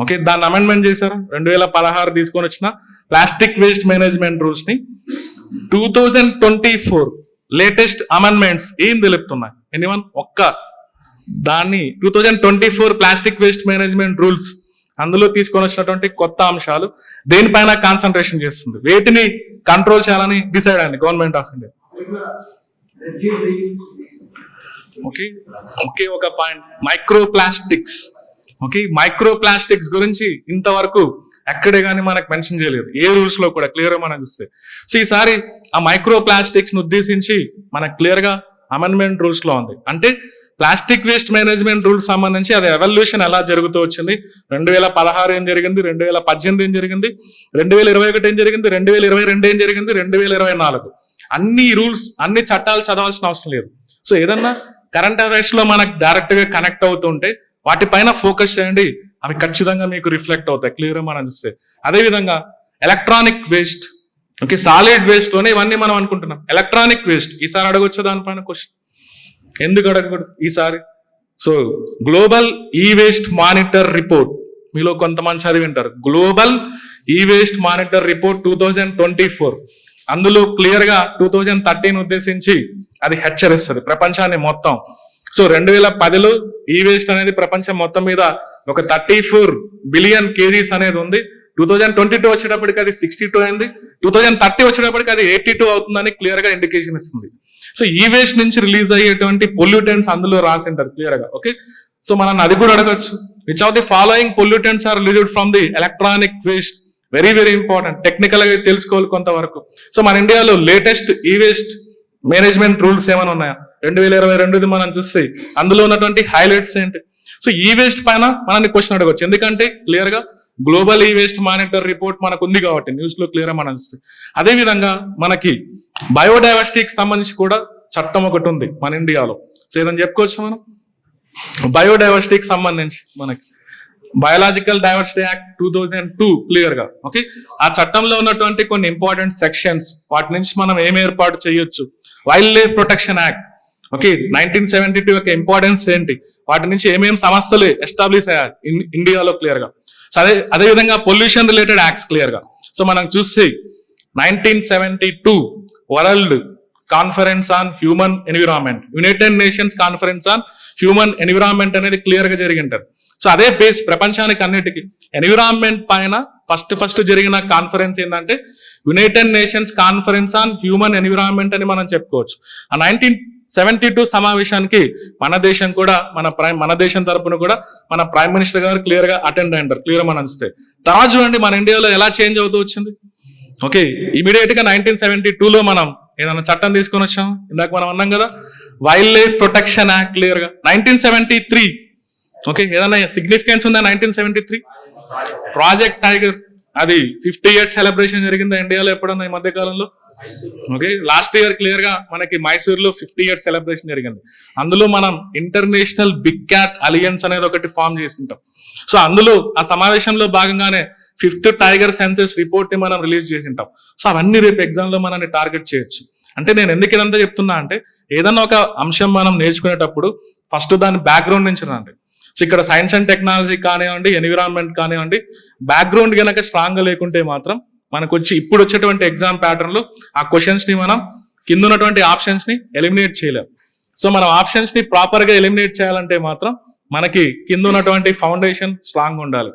okay దాన్ని అమెండ్మెంట్ చేశారు 2016 తీసుకొని వచ్చిన ప్లాస్టిక్ వేస్ట్ మేనేజ్మెంట్ రూల్స్ ని 2024 లేటెస్ట్ అమెండ్మెంట్స్ ఏం తెలుపుతున్నాయి ఎనీవన్ ఒక్క దాన్ని 2024 ప్లాస్టిక్ వేస్ట్ మేనేజ్మెంట్ రూల్స్ అందులో తీసుకొని వచ్చినటువంటి కొత్త అంశాలు దేనిపైన కాన్సన్ట్రేషన్ చేస్తుంది, వేటిని కంట్రోల్ చేయాలని డిసైడ్ అయింది government of India. Okay okay ఒక point micro plastics. Okay, micro plastics గురించి ఇంతవరకు ఎక్కడే కానీ మనకు మెన్షన్ చేయలేదు ఏ రూల్స్ లో కూడా క్లియర్ గా మనం చూస్తే. సో ఈసారి ఆ మైక్రో ప్లాస్టిక్స్ ను ఉద్దేశించి మనకు క్లియర్ గా అమెండ్మెంట్ రూల్స్ లో ఉంది. అంటే ప్లాస్టిక్ వేస్ట్ మేనేజ్మెంట్ రూల్స్ సంబంధించి అది ఎవల్యూషన్ ఎలా జరుగుతూ వచ్చింది, 2016 ఏం జరిగింది, 2018 ఏం జరిగింది, 2021 ఏం జరిగింది, 2022 ఏం జరిగింది, 2024 అన్ని రూల్స్, అన్ని చట్టాలు చదవాల్సిన అవసరం లేదు. సో ఏదన్నా కరెంట్ అఫైర్స్ లో మనకు డైరెక్ట్ గా కనెక్ట్ అవుతుంటే వాటిపైన ఫోకస్ చేయండి, అవి ఖచ్చితంగా మీకు రిఫ్లెక్ట్ అవుతాయి క్లియర్గా మనం చూస్తే. అదేవిధంగా electronic waste, okay, solid waste లోనే ఇవన్నీ మనం అనుకుంటున్నాం. ఎలక్ట్రానిక్ వేస్ట్ ఈసారి అడగొచ్చు దానిపైన క్వశ్చన్, ఎందుకు అడగకూడదు ఈసారి? సో గ్లోబల్ ఈ వేస్ట్ మానిటర్ రిపోర్ట్, మీలో కొంతమంది చదివి ఉంటారు, గ్లోబల్ ఈ వేస్ట్ మానిటర్ రిపోర్ట్ 2024. అందులో క్లియర్ గా 2030 ఉద్దేశించి అది హెచ్చరిస్తుంది ప్రపంచాన్ని మొత్తం. సో 2010లో ఈ వేస్ట్ అనేది ప్రపంచం మొత్తం మీద ఒక 34 బిలియన్ కేజీస్ అనేది ఉంది. 2022 వచ్చేటప్పటికి అది 62 అయింది. 2030 వచ్చేటప్పటికి అది 82 అవుతుందని క్లియర్ గా ఇండికేషన్ ఇస్తుంది. సో ఈ వేస్ట్ నుంచి రిలీజ్ అయ్యేటువంటి పొల్యూటెంట్స్ అందులో రాసి ఉంటారు క్లియర్ గా. ఓకే, సో మనం అది కూడా అడగచ్చు, which of the following pollutants are released from the electronic waste? Very very important, technical గా తెలుసుకోవాలి కొంతవరకు. సో మన ఇండియాలో లేటెస్ట్ ఈ వేస్ట్ మేనేజ్మెంట్ రూల్స్ ఏమైనా ఉన్నాయా 2022 మనం చూస్తే అందులో ఉన్నటువంటి హైలైట్స్ ఏంటి? సో ఈ వేస్ట్ పైన మనల్ని క్వశ్చన్ అడగవచ్చు, ఎందుకంటే క్లియర్ గా గ్లోబల్ ఈ వేస్ట్ మానిటర్ రిపోర్ట్ మనకు ఉంది కాబట్టి న్యూస్ లో క్లియర్ గా మనం చూస్తే. అదేవిధంగా మనకి బయోడైవర్సిటీకి సంబంధించి కూడా చట్టం ఒకటి ఉంది మన ఇండియాలో. సో ఏదని చెప్పుకోవచ్చు మనం, బయోడైవర్సిటీకి సంబంధించి మనకి బయోలాజికల్ డైవర్సిటీ యాక్ట్ 2002 క్లియర్ గా. ఓకే, ఆ చట్టంలో ఉన్నటువంటి కొన్ని ఇంపార్టెంట్ సెక్షన్స్, వాటి నుంచి మనం ఏం ఏర్పాటు చేయొచ్చు? Wild life protection act, okay, 1972 యొక్క ఇంపార్టెన్స్ ఏంటి, వాటి నుంచి ఏమేమి సమస్యలు ఎస్టాబ్లిష్ అయ్యాయి ఇండియాలో క్లియర్ గా. సో అదేవిధంగా పొల్యూషన్ రిలేటెడ్ యాక్ట్స్ క్లియర్ గా. సో మనం చూస్తే 1972 world conference on human environment, United nations conference on human environment అనేది క్లియర్ గా జరిగింటారు. సో అదే బేస్ ప్రపంచానికి అన్నిటికీ ఎన్విరాన్మెంట్ పైన ఫస్ట్ జరిగిన కాన్ఫరెన్స్ ఏంటంటే United nations conference on human environment అని మనం చెప్పుకోవచ్చు. ఆ 1972 సమావేశానికి మన దేశం కూడా మన దేశం తరపున కూడా మన ప్రైమ్ మినిస్టర్ గారు క్లియర్ గా అటెండ్ అయ్యారు క్లియర్ మనం చూస్తే. తర్వాత చూడండి మన ఇండియాలో ఎలా చేంజ్ అవుతూ వచ్చింది. ఓకే, ఇమీడియట్ గా 1972లో మనం ఏదైనా చట్టం తీసుకొని వచ్చాం, ఇందాక మనం అన్నాం కదా wild life protection act clear గా. 1973, ఓకే, ఏదైనా సిగ్నిఫికెన్స్ ఉందా 1973? ప్రాజెక్ట్ టైగర్, అది 50 years సెలబ్రేషన్ జరిగిందా ఇండియాలో ఎప్పుడన్నా ఈ మధ్య కాలంలో? ఓకే, లాస్ట్ ఇయర్ క్లియర్ గా మనకి మైసూర్లో 50 years సెలబ్రేషన్ జరిగింది. అందులో మనం ఇంటర్నేషనల్ బిగ్ క్యాట్ అలియన్స్ అనేది ఒకటి ఫామ్ చేసుకుంటాం. సో అందులో ఆ సమావేశంలో భాగంగానే 5th టైగర్ సెన్సెస్ రిపోర్ట్ ని మనం రిలీజ్ చేసి ఉంటాం. సో అవన్నీ రేపు ఎగ్జామ్ లో మనల్ని టార్గెట్ చేయొచ్చు. అంటే నేను ఎందుకు ఇదంతా చెప్తున్నా అంటే ఏదన్నా ఒక అంశం మనం నేర్చుకునేటప్పుడు ఫస్ట్ దాని బ్యాక్గ్రౌండ్ నుంచి రండి. సో ఇక్కడ సైన్స్ అండ్ టెక్నాలజీ కానివ్వండి, ఎన్విరాన్మెంట్ కానివ్వండి, బ్యాక్గ్రౌండ్ కనుక స్ట్రాంగ్ గా లేకుంటే మాత్రం మనకు ఇప్పుడు వచ్చేటువంటి ఎగ్జామ్ ప్యాటర్న్ లో ఆ క్వశ్చన్స్ ని మనం కింద ఉన్నటువంటి ఆప్షన్స్ ని ఎలిమినేట్ చేయలేం. సో మనం ఆప్షన్స్ ని ప్రాపర్ గా ఎలిమినేట్ చేయాలంటే మాత్రం మనకి కింద ఉన్నటువంటి ఫౌండేషన్ స్ట్రాంగ్ ఉండాలి.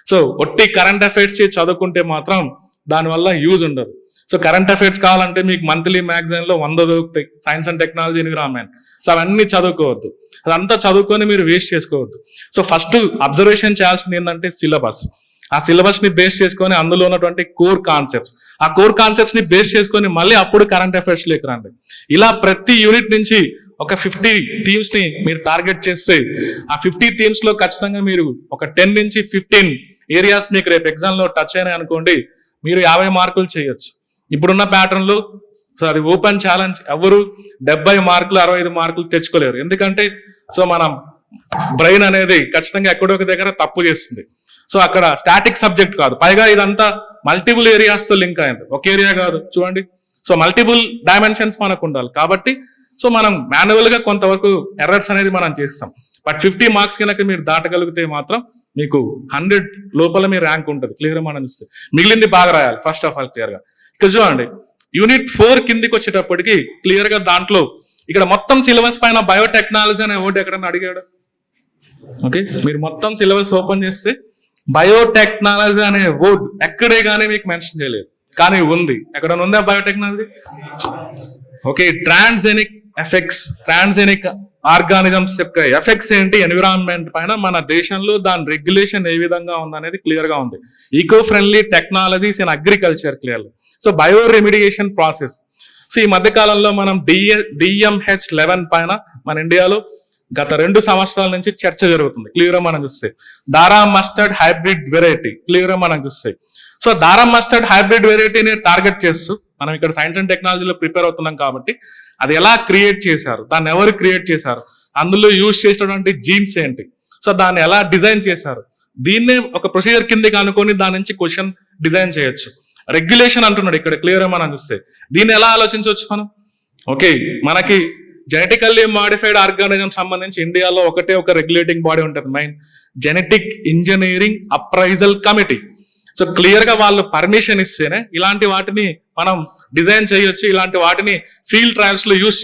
సో ఒట్టి కరెంట్ అఫైర్స్ చదువుకుంటే మాత్రం దానివల్ల యూజ్ ఉండదు. సో కరెంట్ అఫైర్స్ కావాలంటే మీకు మంత్లీ మ్యాగజైన్ లో 100 దొరుకుతాయి, science and technology, environment. So అవన్నీ చదువుకోవద్దు, అదంతా చదువుకొని మీరు వేస్ట్ చేసుకోవద్దు. సో ఫస్ట్ అబ్జర్వేషన్ చేయాల్సింది ఏంటంటే సిలబస్. ఆ సిలబస్ ని బేస్ చేసుకొని అందులో ఉన్నటువంటి కోర్ కాన్సెప్ట్స్, ఆ కోర్ కాన్సెప్ట్స్ ని బేస్ చేసుకొని మళ్ళీ అప్పుడు కరెంట్ అఫైర్స్ లేక రండి. ఇలా ప్రతి యూనిట్ నుంచి ఒక 50 థీమ్స్ ని మీరు టార్గెట్ చేస్తే ఆ 50 థీమ్స్ లో ఖచ్చితంగా మీరు ఒక 10 నుంచి 15 ఏరియాస్ మీకు రేపు ఎగ్జామ్ లో టచ్ అయినాయి అనుకోండి, మీరు 50 మార్కులు చేయొచ్చు. ఇప్పుడున్న ప్యాటర్న్ లో సో అది ఓపెన్ ఛాలెంజ్, ఎవరు 70 మార్కులు 65 మార్కులు తెచ్చుకోలేరు. ఎందుకంటే సో మన బ్రెయిన్ అనేది ఖచ్చితంగా ఎక్కడో ఒక దగ్గర తప్పు చేస్తుంది. సో అక్కడ స్టాటిక్ సబ్జెక్ట్ కాదు, పైగా ఇదంతా మల్టిపుల్ ఏరియాస్ తో లింక్ అయింది, ఒక ఏరియా కాదు చూడండి. సో మల్టిపుల్ డైమెన్షన్స్ మనకు ఉండాలి కాబట్టి సో మనం మాన్యువల్ గా కొంతవరకు ఎర్రర్స్ అనేది మనం చేస్తాం. బట్ 50 మార్క్స్ కనుక మీరు దాటగలిగితే మాత్రం మీకు 100 లోపల మీ ర్యాంక్ ఉంటుంది క్లియర్ గా మనం ఇస్తే. మిగిలింది బాగా రాయాలి ఫస్ట్ ఆఫ్ ఆల్ క్లియర్ గా. ఇక్కడ చూడండి యూనిట్ 4 కిందికి వచ్చేటప్పటికి క్లియర్ గా దాంట్లో ఇక్కడ మొత్తం సిలబస్ పైన బయోటెక్నాలజీ అనే వర్డ్ ఎక్కడన్నా అడిగాడు? ఓకే, మీరు మొత్తం సిలబస్ ఓపెన్ చేస్తే బయోటెక్నాలజీ అనే వర్డ్ ఎక్కడే కానీ మీకు మెన్షన్ చేయలేదు, కానీ ఉంది. ఎక్కడన్నా ఉందా biotechnology? Okay, transgenic effects, transgenic organisms యొక్క ఎఫెక్ట్స్ ఏంటి ఎన్విరాన్మెంట్ పైన, మన దేశంలో దాని రెగ్యులేషన్ ఏ విధంగా ఉందనేది క్లియర్ గా ఉంది. Eco friendly technologies in agriculture clearly. So bio remediation process. So ఈ మధ్య కాలంలో మనం DMH11 పైన మన ఇండియాలో గత 2 సంవత్సరాల నుంచి చర్చ జరుగుతుంది క్లియర్ గా మనం చూస్తే. దారా మస్టర్డ్ హైబ్రిడ్ వెరైటీ క్లియర్ గా మనం చూస్తే. సో దారా మస్టర్డ్ హైబ్రిడ్ వెరైటీని టార్గెట్ చేస్తూ మనం ఇక్కడ సైన్స్ అండ్ టెక్నాలజీలో ప్రిపేర్ అవుతున్నాం కాబట్టి అది ఎలా క్రియేట్ చేశారు, దాన్ని ఎవరు క్రియేట్ చేశారు, అందులో యూజ్ చేసినటువంటి జీన్స్ ఏంటి, సో దాన్ని ఎలా డిజైన్ చేశారు, దీన్నే ఒక ప్రొసీజర్ కిందకి అనుకొని దాని నుంచి క్వశ్చన్ డిజైన్ చేయొచ్చు. రెగ్యులేషన్ అంటున్నాడు ఇక్కడ క్లియర్ మనం చూస్తే, దీన్ని ఎలా ఆలోచించవచ్చు మనం? ఓకే, మనకి జెనెటికల్లీ మాడిఫైడ్ ఆర్గానిజం సంబంధించి ఇండియాలో ఒకటే ఒక రెగ్యులేటింగ్ బాడీ ఉంటుంది, main genetic engineering appraisal committee. So clear గా వాళ్ళు పర్మిషన్ ఇస్తేనే ఇలాంటి వాటిని మనం డిజైన్ చేయొచ్చు, ఇలాంటి వాటిని ఫీల్డ్ ట్రయల్స్ లో యూజ్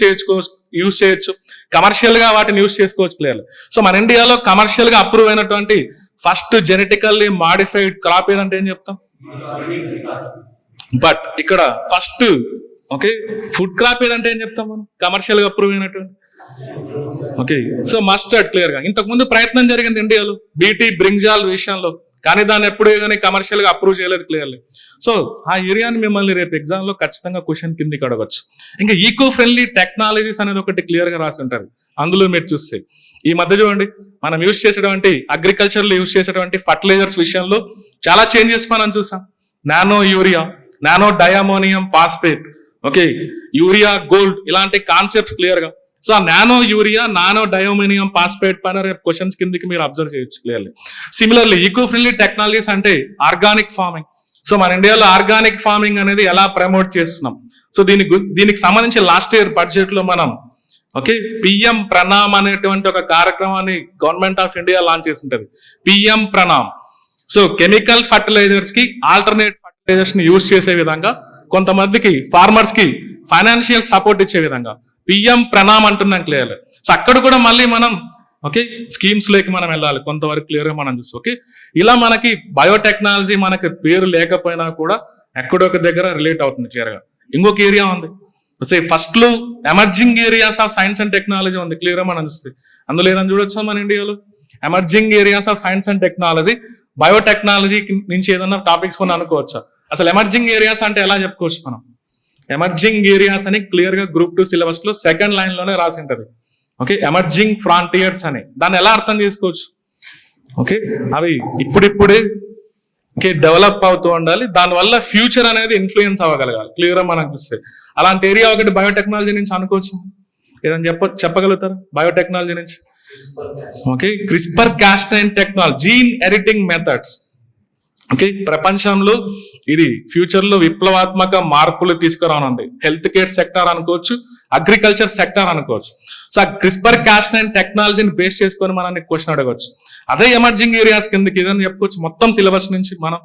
చేయొచ్చు, కమర్షియల్ గా వాటిని యూజ్ చేసుకోవచ్చు క్లియర్లీ. సో మన ఇండియాలో కమర్షియల్ గా అప్రూవ్ అయినటువంటి ఫస్ట్ జెనెటికల్లీ మాడిఫైడ్ క్రాప్ ఏదంటే ఏం చెప్తాం? బట్ ఇక్కడ ఫస్ట్ ఓకే ఫుడ్ క్రాప్ ఏదంటే ఏం చెప్తాం మనం? కమర్షియల్ గా అప్రూవ్ అయినటువంటి ఓకే సో మస్టర్డ్. క్లియర్ గా ఇంతకు ముందు ప్రయత్నం జరిగింది ఇండియాలో బీటీ బ్రింజాల్ విషయంలో, కానీ దాన్ని ఎప్పుడూ కానీ కమర్షియల్ గా అప్రూవ్ చేయలేదు క్లియర్లీ. సో ఆ ఏరియాని మిమ్మల్ని రేపు ఎగ్జామ్ లో ఖచ్చితంగా క్వశ్చన్ కిందికి అడగచ్చు. ఇంకా ఈకో ఫ్రెండ్లీ టెక్నాలజీస్ అనేది ఒకటి క్లియర్ గా రాసి ఉంటుంది. అందులో మీరు చూస్తే ఈ మధ్య చూడండి మనం యూజ్ చేసేటువంటి అగ్రికల్చర్ లో యూజ్ చేసేటువంటి ఫర్టిలైజర్స్ విషయంలో చాలా చేంజెస్ మనం చూసాం. Nano urea, nano diammonium phosphate, okay urea gold, ఇలాంటి కాన్సెప్ట్స్ క్లియర్ గా. సో ఆ nano urea, nano diammonium phosphate పైన రేపు క్వశ్చన్స్ కిందకి మీరు అబ్జర్వ్ చేయొచ్చు clearly. Similarly eco friendly technologies అంటే ఆర్గానిక్ ఫార్మింగ్. సో మన ఇండియాలో ఆర్గానిక్ ఫార్మింగ్ అనేది ఎలా ప్రమోట్ చేస్తున్నాం? సో దీనికి సంబంధించి లాస్ట్ ఇయర్ బడ్జెట్ లో మనం ఓకే పిఎం ప్రణామ్ అనేటువంటి ఒక కార్యక్రమాన్ని గవర్నమెంట్ ఆఫ్ ఇండియా లాంచ్ చేసి ఉంటుంది, PM Pranam. So chemical fertilisers కి ఆల్టర్నేట్ ఫర్టిలైజర్స్ ని యూజ్ చేసే విధంగా, కొంతమందికి ఫార్మర్స్ కి ఫైనాన్షియల్ సపోర్ట్ ఇచ్చే విధంగా పిఎం ప్రణామ్ అంటున్నాం క్లియర్. సో అక్కడ కూడా మళ్ళీ మనం ఓకే స్కీమ్స్ లోకి మనం వెళ్ళాలి కొంతవరకు క్లియర్ గా మనం చూస్తాం. ఓకే ఇలా మనకి బయోటెక్నాలజీ మనకి పేరు లేకపోయినా కూడా ఎక్కడో ఒక దగ్గర రిలేట్ అవుతుంది క్లియర్ గా. ఇంకొక ఏరియా ఉంది ఫస్ట్ లో emerging areas of science and technology ఉంది క్లియర్ గా మనం చూస్తే. అందులో ఏదైనా చూడొచ్చా మన ఇండియాలో? Emerging areas of science and technology, biotechnology నుంచి ఏదన్నా టాపిక్స్ కొన్ని అనుకోవచ్చా? అసలు ఎమర్జింగ్ ఏరియాస్ అంటే ఎలా చెప్పుకోవచ్చు మనం? ఎమర్జింగ్ ఏరియాస్ అని క్లియర్ గా గ్రూప్ 2 సిలబస్ లో సెకండ్ లైన్ లోనే రాసి ఉంటది. ఓకే ఎమర్జింగ్ ఫ్రాంటియర్స్ అని, దాన్ని ఎలా అర్థం చేసుకోవచ్చు? ఓకే అవి ఇప్పుడిప్పుడే ఓకే డెవలప్ అవుతూ ఉండాలి, దానివల్ల ఫ్యూచర్ అనేది ఇన్ఫ్లుయెన్స్ అవ్వగలగాలి క్లియర్ గా మనం చూస్తే. అలాంటి ఏరియా ఒకటి బయోటెక్నాలజీ నుంచి అనుకోవచ్చు. ఏదైనా చెప్పగలుగుతారు బయోటెక్నాలజీ నుంచి? Okay CRISPR cas nine technology, gene editing methods. Okay ప్రపంచంలో ఇది ఫ్యూచర్ లో విప్లవాత్మక మార్పులు తీసుకురానుంది. హెల్త్ కేర్ సెక్టార్ అనుకోవచ్చు, అగ్రికల్చర్ సెక్టార్ అనుకోవచ్చు. సో ఆ క్రిస్పర్ కాస్9 టెక్నాలజీని బేస్ చేసుకొని మనల్ని క్వశ్చన్ అడగవచ్చు. అదే ఎమర్జింగ్ ఏరియాస్ కిందకి ఏదైనా చెప్పుకోవచ్చు మొత్తం సిలబస్ నుంచి. మనం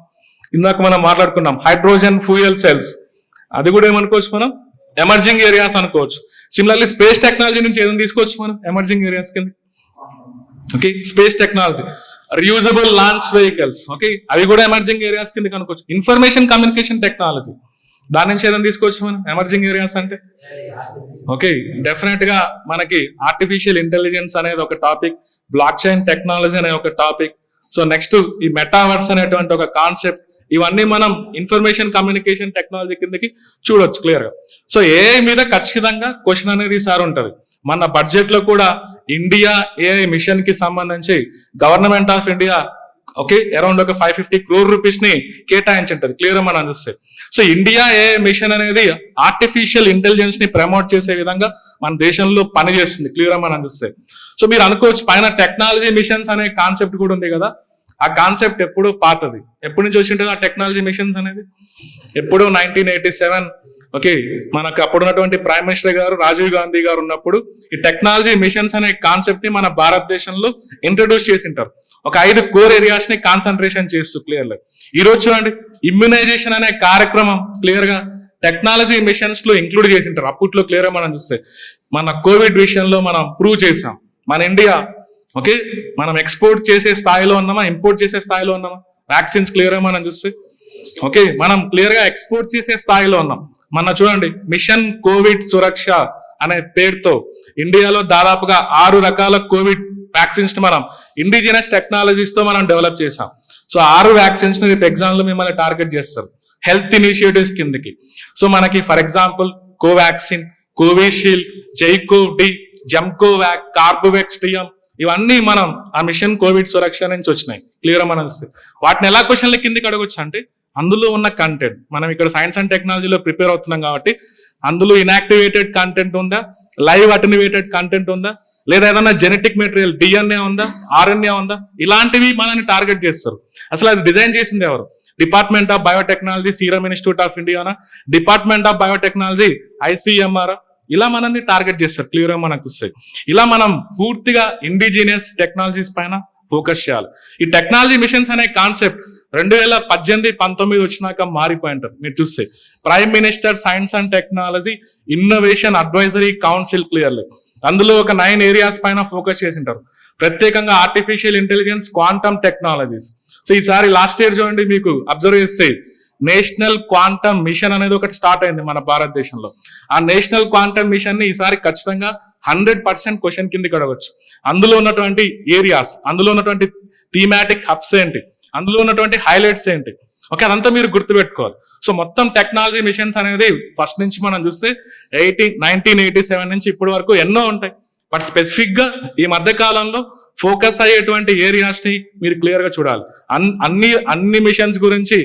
ఇందాక మనం మాట్లాడుకున్నాం హైడ్రోజన్ ఫ్యూయల్ సెల్స్, అది కూడా ఏమనుకోవచ్చు మనం? ఎమర్జింగ్ ఏరియాస్ అనుకోవచ్చు. సిమిలర్లీ స్పేస్ టెక్నాలజీ నుంచి ఏదైనా తీసుకోవచ్చు మనం ఎమర్జింగ్ ఏరియాస్ కింద. Okay space technology, reusable launch vehicles, okay అవి కూడా ఎమర్జింగ్ ఏరియాస్ కింద అనుకోవచ్చు. ఇన్ఫర్మేషన్ కమ్యూనికేషన్ టెక్నాలజీ, దాని నుంచి ఏదైనా తీసుకోవచ్చు మనం ఎమర్జింగ్ ఏరియాస్ అంటే. ఓకే డెఫినెట్ గా మనకి ఆర్టిఫిషియల్ ఇంటెలిజెన్స్ అనేది ఒక టాపిక్, బ్లాక్ చైన్ టెక్నాలజీ అనే ఒక టాపిక్. సో నెక్స్ట్ ఈ మెటావర్స్ అనేటువంటి ఒక కాన్సెప్ట్, ఇవన్నీ మనం ఇన్ఫర్మేషన్ కమ్యూనికేషన్ టెక్నాలజీ కిందకి చూడొచ్చు క్లియర్ గా. సో ఏఐ మీద ఖచ్చితంగా క్వశ్చన్ అనేది సార్ ఉంటది. మన బడ్జెట్ లో కూడా ఇండియా ఏఐ మిషన్ కి సంబంధించి government of India okay around ఒక 550 crore రూపీస్ ని కేటాయించుంటది క్లియర్ మనం చూస్తే. సో ఇండియా ఏఐ మిషన్ అనేది ఆర్టిఫిషియల్ ఇంటెలిజెన్స్ ని ప్రమోట్ చేసే విధంగా మన దేశంలో పనిచేస్తుంది క్లియర్ మనం చూస్తే. సో మీరు అనుకోవచ్చు పైన టెక్నాలజీ మిషన్స్ అనే కాన్సెప్ట్ కూడా ఉంది కదా, ఆ కాన్సెప్ట్ ఎప్పుడు పాతది. ఎప్పటి నుంచి వచ్చి ఉంటుంది ఆ టెక్నాలజీ మిషన్స్ అనేది? ఎప్పుడు 1987 ఓకే మనకు అప్పుడున్నటువంటి ప్రైమ్ మినిస్టర్ గారు రాజీవ్ గాంధీ గారు ఉన్నప్పుడు ఈ టెక్నాలజీ మిషన్స్ అనే కాన్సెప్ట్ ని మన భారతదేశంలో ఇంట్రడ్యూస్ చేసింటారు. ఒక 5 కోర్ ఏరియాస్ ని కాన్సన్ట్రేషన్ చేస్తూ క్లియర్ గా. ఈ రోజు చూడండి ఇమ్యునైజేషన్ అనే కార్యక్రమం క్లియర్ గా టెక్నాలజీ మిషన్స్ లో ఇంక్లూడ్ చేసింటారు. అప్పట్లో క్లియర్ గా మనం చూస్తే మన కోవిడ్ విషయంలో మనం ప్రూవ్ చేసాం మన ఇండియా ఓకే మనం ఎక్స్పోర్ట్ చేసే స్థాయిలో ఉన్నామా, ఇంపోర్ట్ చేసే స్థాయిలో ఉన్నామా? వ్యాక్సిన్స్ క్లియర్ గా మనం చూస్తే ఓకే మనం క్లియర్ గా ఎక్స్పోర్ట్ చేసే స్థాయిలో ఉన్నాం. మన చూడండి మిషన్ కోవిడ్ సురక్ష అనే పేరుతో ఇండియాలో దాదాపుగా 6 రకాల కోవిడ్ వ్యాక్సిన్స్ మనం ఇండిజినస్ టెక్నాలజీస్ తో మనం డెవలప్ చేసాం. సో 6 వ్యాక్సిన్స్ ని ఎగ్జామ్ లో మిమ్మల్ని టార్గెట్ చేస్తారు హెల్త్ ఇనిషియేటివ్స్ కిందకి. సో మనకి for example Covaxin, Covishield, ZyCoV D, Gemcovac, Corbevax TM, ఇవన్నీ మనం ఆ మిషన్ కోవిడ్ సురక్ష నుంచి వచ్చినాయి క్లియర్ మనం ఇస్తే. వాటిని ఎలా క్వశ్చన్ల కిందకి అడగొచ్చు అంటే అందులో ఉన్న కంటెంట్, మనం ఇక్కడ సైన్స్ అండ్ టెక్నాలజీలో ప్రిపేర్ అవుతున్నాం కాబట్టి అందులో ఇన్యాక్టివేటెడ్ కంటెంట్ ఉందా, లైవ్ అటెన్యుయేటెడ్ కంటెంట్ ఉందా, లేదా ఏదైనా జెనెటిక్ మెటీరియల్ డిఎన్ఏ ఉందా, ఆర్ఎన్ఏ ఉందా, ఇలాంటివి మనల్ని టార్గెట్ చేస్తారు. అసలు అది డిజైన్ చేసింది ఎవరు? Department of biotechnology, serum institute of Indiana, department of biotechnology, ICMR, ఇలా మనల్ని టార్గెట్ చేస్తారు. క్లియర్గా మనకు వస్తాయి. ఇలా మనం పూర్తిగా ఇండిజినియస్ టెక్నాలజీస్ పైన ఫోకస్ చేయాలి. ఈ టెక్నాలజీ మిషన్స్ అనే కాన్సెప్ట్ 2018-19 వచ్చినాక మారిపోయింటారు. మీరు చూస్తే prime minister science and technology innovation advisory council clearly అందులో ఒక 9 ఏరియాస్ పైన ఫోకస్ చేసింటారు. ప్రత్యేకంగా artificial intelligence, quantum technologies. So ఈసారి లాస్ట్ ఇయర్ చూడండి, మీకు అబ్జర్వ్ చేస్తే నేషనల్ క్వాంటమ్ మిషన్ అనేది ఒకటి స్టార్ట్ అయింది మన భారతదేశంలో. ఆ నేషనల్ క్వాంటమ్ మిషన్ ని ఈసారి ఖచ్చితంగా 100% క్వశ్చన్ కిందకి అడగవచ్చు. అందులో ఉన్నటువంటి ఏరియాస్, అందులో ఉన్నటువంటి థీమాటిక్ హబ్స్ ఏంటి, అందులో ఉన్నటువంటి హైలైట్స్ ఏంటి, ఓకే, అదంతా మీరు గుర్తుపెట్టుకోవాలి. సో మొత్తం టెక్నాలజీ మిషన్స్ అనేది ఫస్ట్ నుంచి మనం చూస్తే 1987 నుంచి ఇప్పటి వరకు ఎన్నో ఉంటాయి. బట్ స్పెసిఫిక్ గా ఈ మధ్య కాలంలో ఫోకస్ అయ్యేటువంటి ఏరియాస్ ని మీరు క్లియర్ గా చూడాలి. అన్ని మిషన్స్ గురించి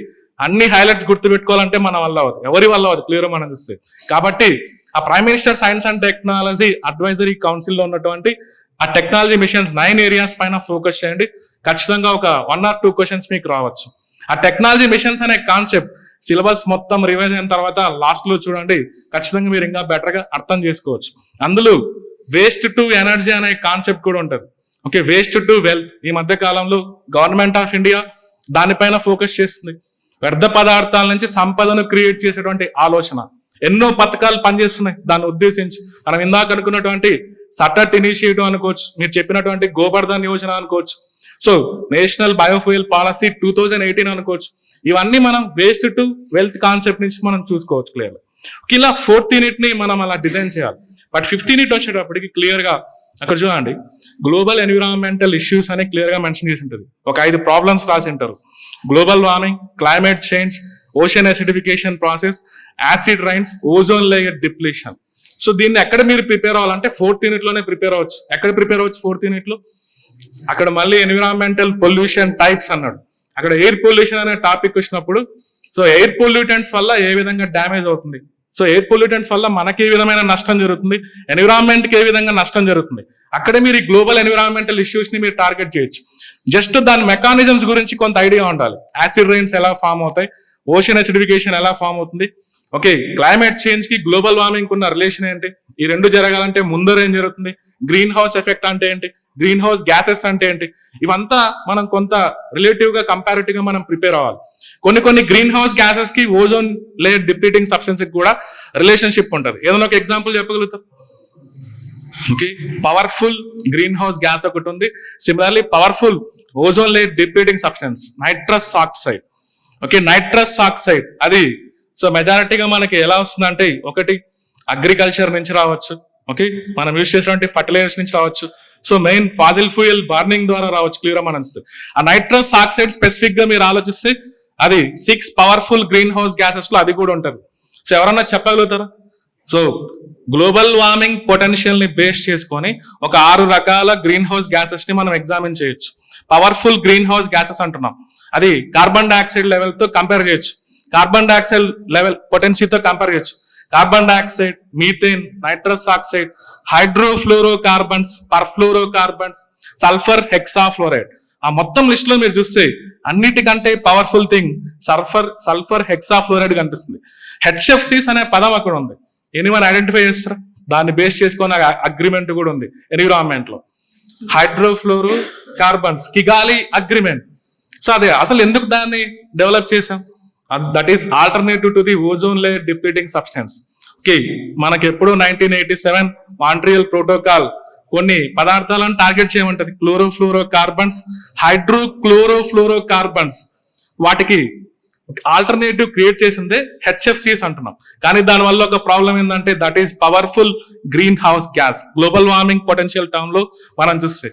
అన్ని హైలైట్స్ గుర్తుపెట్టుకోవాలంటే మన వల్ల అవ్వదు, ఎవరి వల్ల అవ్వదు, క్లియర్ మనం చూస్తే. కాబట్టి ఆ prime minister science and technology advisory council లో ఉన్నటువంటి ఆ టెక్నాలజీ మిషన్స్ 9 ఏరియాస్ పైన ఫోకస్ చేయండి. ఖచ్చితంగా ఒక 1 or 2 క్వశ్చన్స్ మీకు రావచ్చు. ఆ టెక్నాలజీ మిషన్స్ అనే కాన్సెప్ట్ సిలబస్ మొత్తం రివైజ్ అయిన తర్వాత లాస్ట్ లో చూడండి, ఖచ్చితంగా మీరు ఇంకా బెటర్ గా అర్థం చేసుకోవచ్చు. అందులో వేస్ట్ టు ఎనర్జీ అనే కాన్సెప్ట్ కూడా ఉంటుంది. Okay, waste to wealth. ఈ మధ్య కాలంలో గవర్నమెంట్ ఆఫ్ ఇండియా దానిపైన ఫోకస్ చేస్తుంది. వ్యర్థ పదార్థాల నుంచి సంపదను క్రియేట్ చేసేటువంటి ఆలోచన, ఎన్నో పథకాలు పనిచేస్తున్నాయి దాన్ని ఉద్దేశించి. మనం ఇందాక అనుకున్నటువంటి సటట్ ఇనిషియేటివ్ అనుకోవచ్చు, మీరు చెప్పినటువంటి గోబర్ధన్ యోజన అనుకోవచ్చు, సో నేషనల్ బయోఫ్యూయల్ పాలసీ 2018 అనుకోవచ్చు. ఇవన్నీ మనం వేస్ట్ టు వెల్త్ కాన్సెప్ట్ నుంచి మనం చూసుకోవచ్చు క్లియర్. ఇలా 4th యూనిట్ ని మనం అలా డిజైన్ చేయాలి. బట్ 5th యూనిట్ వచ్చేటప్పటికి క్లియర్ గా అక్కడ చూడండి, గ్లోబల్ ఎన్విరాన్మెంటల్ ఇష్యూస్ అని క్లియర్ గా మెన్షన్ చేసి ఉంటుంది. ఒక 5 ప్రాబ్లమ్స్ రాసి ఉంటారు. Global warming, climate change, ocean acidification process, acid rains, ozone layer depletion. So దీన్ని ఎక్కడ మీరు ప్రిపేర్ అవ్వాలంటే 4th యూనిట్ లోనే ప్రిపేర్ అవ్వచ్చు. ఎక్కడ ప్రిపేర్ అవ్వచ్చు 4th యూనిట్ లో? అక్కడ మళ్ళీ ఎన్విరాన్మెంటల్ పొల్యూషన్ టైప్స్ అన్నాడు. అక్కడ ఎయిర్ పొల్యూషన్ అనే టాపిక్ వచ్చినప్పుడు, సో ఎయిర్ పొల్యూటెంట్స్ వల్ల ఏ విధంగా డ్యామేజ్ అవుతుంది, సో ఎయిర్ పొల్యూటెంట్స్ వల్ల మనకి ఏ విధమైన నష్టం జరుగుతుంది, ఎన్విరాన్మెంట్ కి ఏ విధంగా నష్టం జరుగుతుంది, అక్కడే మీరు ఈ గ్లోబల్ ఎన్విరాన్మెంటల్ ఇష్యూస్ ని మీరు టార్గెట్ చేయొచ్చు. జస్ట్ దాని మెకానిజమ్స్ గురించి కొంత ఐడియా ఉండాలి. యాసిడ్ రైన్స్ ఎలా ఫామ్ అవుతాయి, ఓషన్ అసిడిఫికేషన్ ఎలా ఫామ్ అవుతుంది, ఓకే, క్లైమేట్ చేంజ్ కి గ్లోబల్ వార్మింగ్ ఉన్న రిలేషన్ ఏంటి, ఈ రెండు జరగాలంటే ముందర ఏం జరుగుతుంది, గ్రీన్ హౌస్ ఎఫెక్ట్ అంటే ఏంటి, గ్రీన్ హౌస్ గ్యాసెస్ అంటే ఏంటి, ఇవంతా మనం కొంత రిలేటివ్ గా కంపారిటివ్ గా మనం ప్రిపేర్ అవ్వాలి. కొన్ని గ్రీన్ హౌస్ గ్యాసెస్ కి ఓజోన్ లేయర్ డిప్లీటింగ్ సబ్స్టెన్స్ కి కూడా రిలేషన్షిప్ ఉంటుంది. ఏదైనా ఒక ఎగ్జాంపుల్ చెప్పగలుగుతారు? Okay, powerful green house gas ఒకటి ఉంది. Similarly powerful ozone layer depleting substance nitrous oxide. Okay, nitrous oxide అది సో మెజారిటీగా మనకి ఎలా వస్తుందంటే, ఒకటి అగ్రికల్చర్ నుంచి రావచ్చు, ఓకే, మనం యూజ్ చేసినటువంటి ఫర్టిలైజర్స్ నుంచి రావచ్చు, so main Faasil fuel burning ద్వారా రావచ్చు. క్లియర్ గా మనం ఆ నైట్రస్ ఆక్సైడ్ స్పెసిఫిక్ గా మీరు ఆలోచిస్తే అది 6 పవర్ఫుల్ గ్రీన్ హౌస్ గ్యాసెస్ లో అది కూడా ఉంటుంది. సో ఎవరన్నా చెప్పగలుగుతారా? సో గ్లోబల్ వార్మింగ్ పొటెన్షియల్ ని బేస్ చేసుకొని ఒక 6 రకాల గ్రీన్ హౌస్ గ్యాసెస్ ని మనం ఎగ్జామిన్ చేయొచ్చు. పవర్ఫుల్ గ్రీన్ హౌస్ గ్యాసెస్ అంటున్నాం, అది కార్బన్ డైఆక్సైడ్ లెవెల్ తో కంపేర్ చేయొచ్చు, కార్బన్ డైఆక్సైడ్ లెవెల్ పొటెన్షియల్ తో కంపేర్ చేయొచ్చు. Carbon dioxide, methane, nitrous oxide, hydrofluorocarbons, perfluorocarbons, sulphur hexafluoride. ఆ మొత్తం లిస్ట్ లో మీరు చూస్తే అన్నిటికంటే పవర్ఫుల్ థింగ్ సల్ఫర్ హెక్సాఫ్లోరైడ్ కనిపిస్తుంది. HFCs అనే పదం అక్కడ ఉంది. ఎనీవన్ ఐడెంటిఫై చేస్తారా? దాన్ని బేస్ చేసుకొని అగ్రిమెంట్ కూడా ఉంది ఎన్విరాన్మెంట్ లో, హైడ్రోఫ్లోరో కార్బన్స్, కిగాలి అగ్రిమెంట్. సో అదే అసలు ఎందుకు దాన్ని డెవలప్ చేసాం? That is alternative to the ozone layer depleting substance. Okay, మనకి ఎప్పుడు 1987 మాంట్రియల్ ప్రోటోకాల్ కొన్ని పదార్థాలను target చేయమంటది. Chlorofluoro carbons, hydrochlorofluoro carbons, వాటికి ఆల్టర్నేటివ్ క్రియేట్ చేసిందే HFCs అంటున్నాం. కానీ దానివల్ల ఒక ప్రాబ్లం ఏంటంటే that is powerful green house gas. Global warming potential term లో మనం చూస్తే